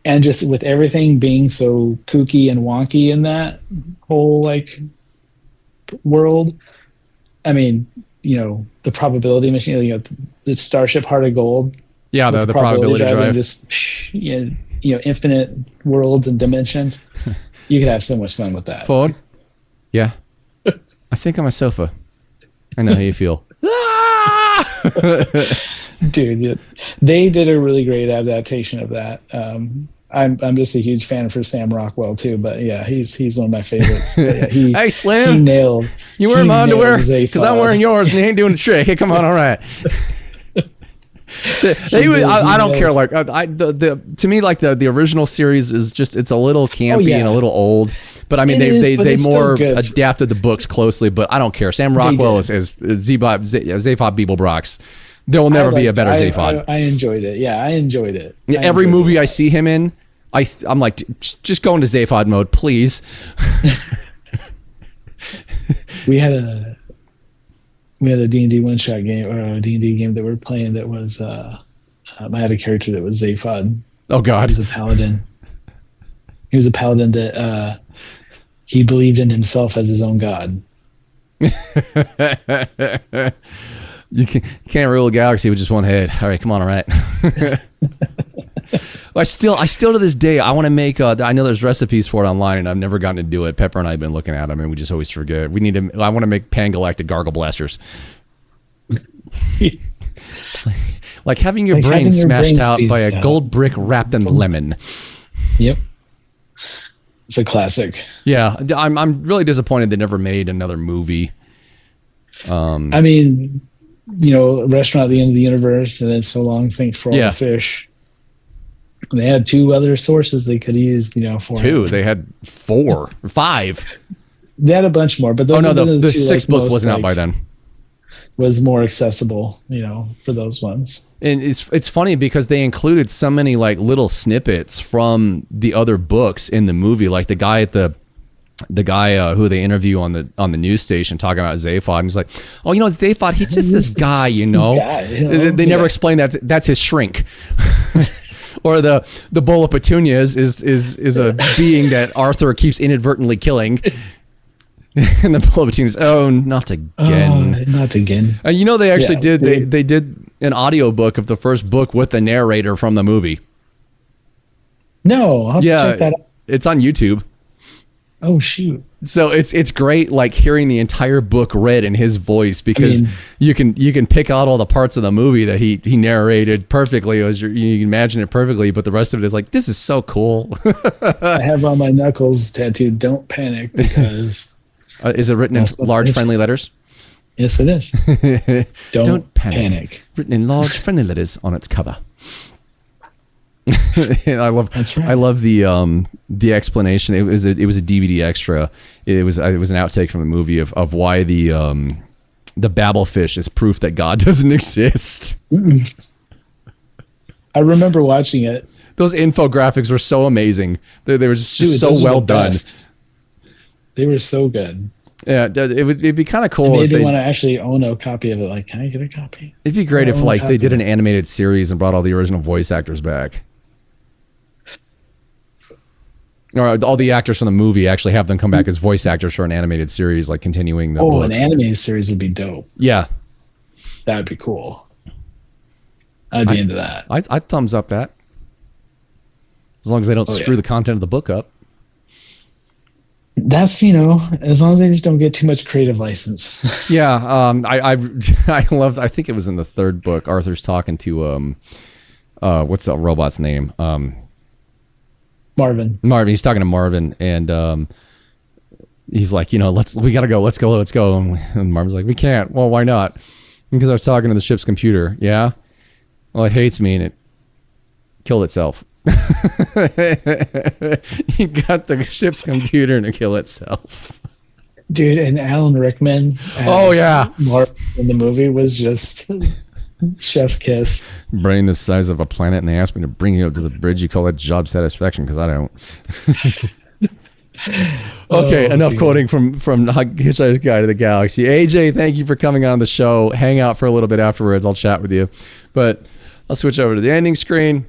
And just with everything being so kooky and wonky in that whole world, I mean, the probability machine, the Starship Heart of Gold. Yeah, the probability drive. Just infinite worlds and dimensions. You could have so much fun with that. Ford? Yeah. I think I'm a sofa. I know how you feel. Dude, they did a really great adaptation of that. I'm just a huge fan for Sam Rockwell too, but yeah, he's one of my favorites. Yeah, hey Slim, he nailed. You wearing my underwear? Because I'm wearing yours, and he ain't doing the trick. Hey, come on, all right. I don't care. To me, the original series is just, it's a little campy and a little old. But I mean, they more adapted the books closely. But I don't care. Sam Rockwell is Zaphod Beeblebrox. There will never be a better Zaphod. I enjoyed it. Yeah, I enjoyed it. Every movie I see him in, I'm like, just go into Zaphod mode, please. We had a D&D one-shot game, or a D&D game that we were playing that was, I had a character that was Zaphod. Oh, God. He was a paladin. He was a paladin that he believed in himself as his own god. You can't rule a galaxy with just one head. All right, come on, all right. I still to this day, I want to make. I know there's recipes for it online, and I've never gotten to do it. Pepper and I have been looking at them, and we just always forget. I want to make pan-galactic gargle blasters. It's like having your brain smashed out by a gold brick wrapped in lemon. Yep, it's a classic. Yeah, I'm really disappointed they never made another movie. I mean, Restaurant at the End of the Universe, and then So Long, Thanks for All the Fish. They had 2 other sources they could use, for 2. They had 4 or 5. They had a bunch more, but those the 6th book wasn't out by then. Was more accessible, for those ones. And it's funny because they included so many like little snippets from the other books in the movie, like the guy who they interview on the news station talking about Zaphod, and he's like, oh, Zaphod, he's just this guy, They never explain that's his shrink. Or the bowl of petunias is a being that Arthur keeps inadvertently killing. And the bowl of petunias, oh, not again. Oh, not again. And they actually did they did an audiobook of the first book with the narrator from the movie. No, I'll have to check that out. It's on YouTube. Oh, shoot. So it's great, like hearing the entire book read in his voice, because you can pick out all the parts of the movie that he narrated perfectly, as you can imagine it perfectly, but the rest of it is like, this is so cool. I have on my knuckles tattooed, "Don't panic," because is it written in large friendly letters? Yes, it is. Don't panic. Written in large friendly letters on its cover. And I love the explanation. It was a DVD extra. It was an outtake from the movie of why the babblefish is proof that God doesn't exist. I remember watching it. Those infographics were so amazing. They were just so well done. They were so good. Yeah, it'd be kind of cool if they want to actually own a copy of it. Like, can I get a copy? It'd be great if they did an animated series and brought all the original voice actors back. Or all the actors from the movie, actually have them come back as voice actors for an animated series, like continuing the books. An animated series would be dope. Yeah. That would be cool. I'd be into that. I'd thumbs up that. As long as they don't screw the content of the book up. That's, as long as they just don't get too much creative license. Yeah. I loved, I think it was in the 3rd book, Arthur's talking to, what's the robot's name? Marvin. He's talking to Marvin, and he's like, we gotta go. Let's go. And Marvin's like, we can't. Well, why not? Because I was talking to the ship's computer. Yeah. Well, it hates me and it killed itself. He got the ship's computer to kill itself. Dude, and Alan Rickman. Marvin in the movie was just chef's kiss. Brain the size of a planet, and they asked me to bring you up to the bridge. You call that job satisfaction? Because I don't. Okay, enough quoting from Hitchhiker's Guide to the Galaxy. AJ, thank you for coming on the show. Hang out for a little bit afterwards. I'll chat with you. But I'll switch over to the ending screen.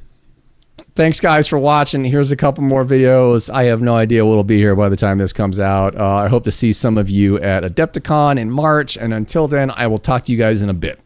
Thanks, guys, for watching. Here's a couple more videos. I have no idea what will be here by the time this comes out. I hope to see some of you at Adepticon in March. And until then, I will talk to you guys in a bit.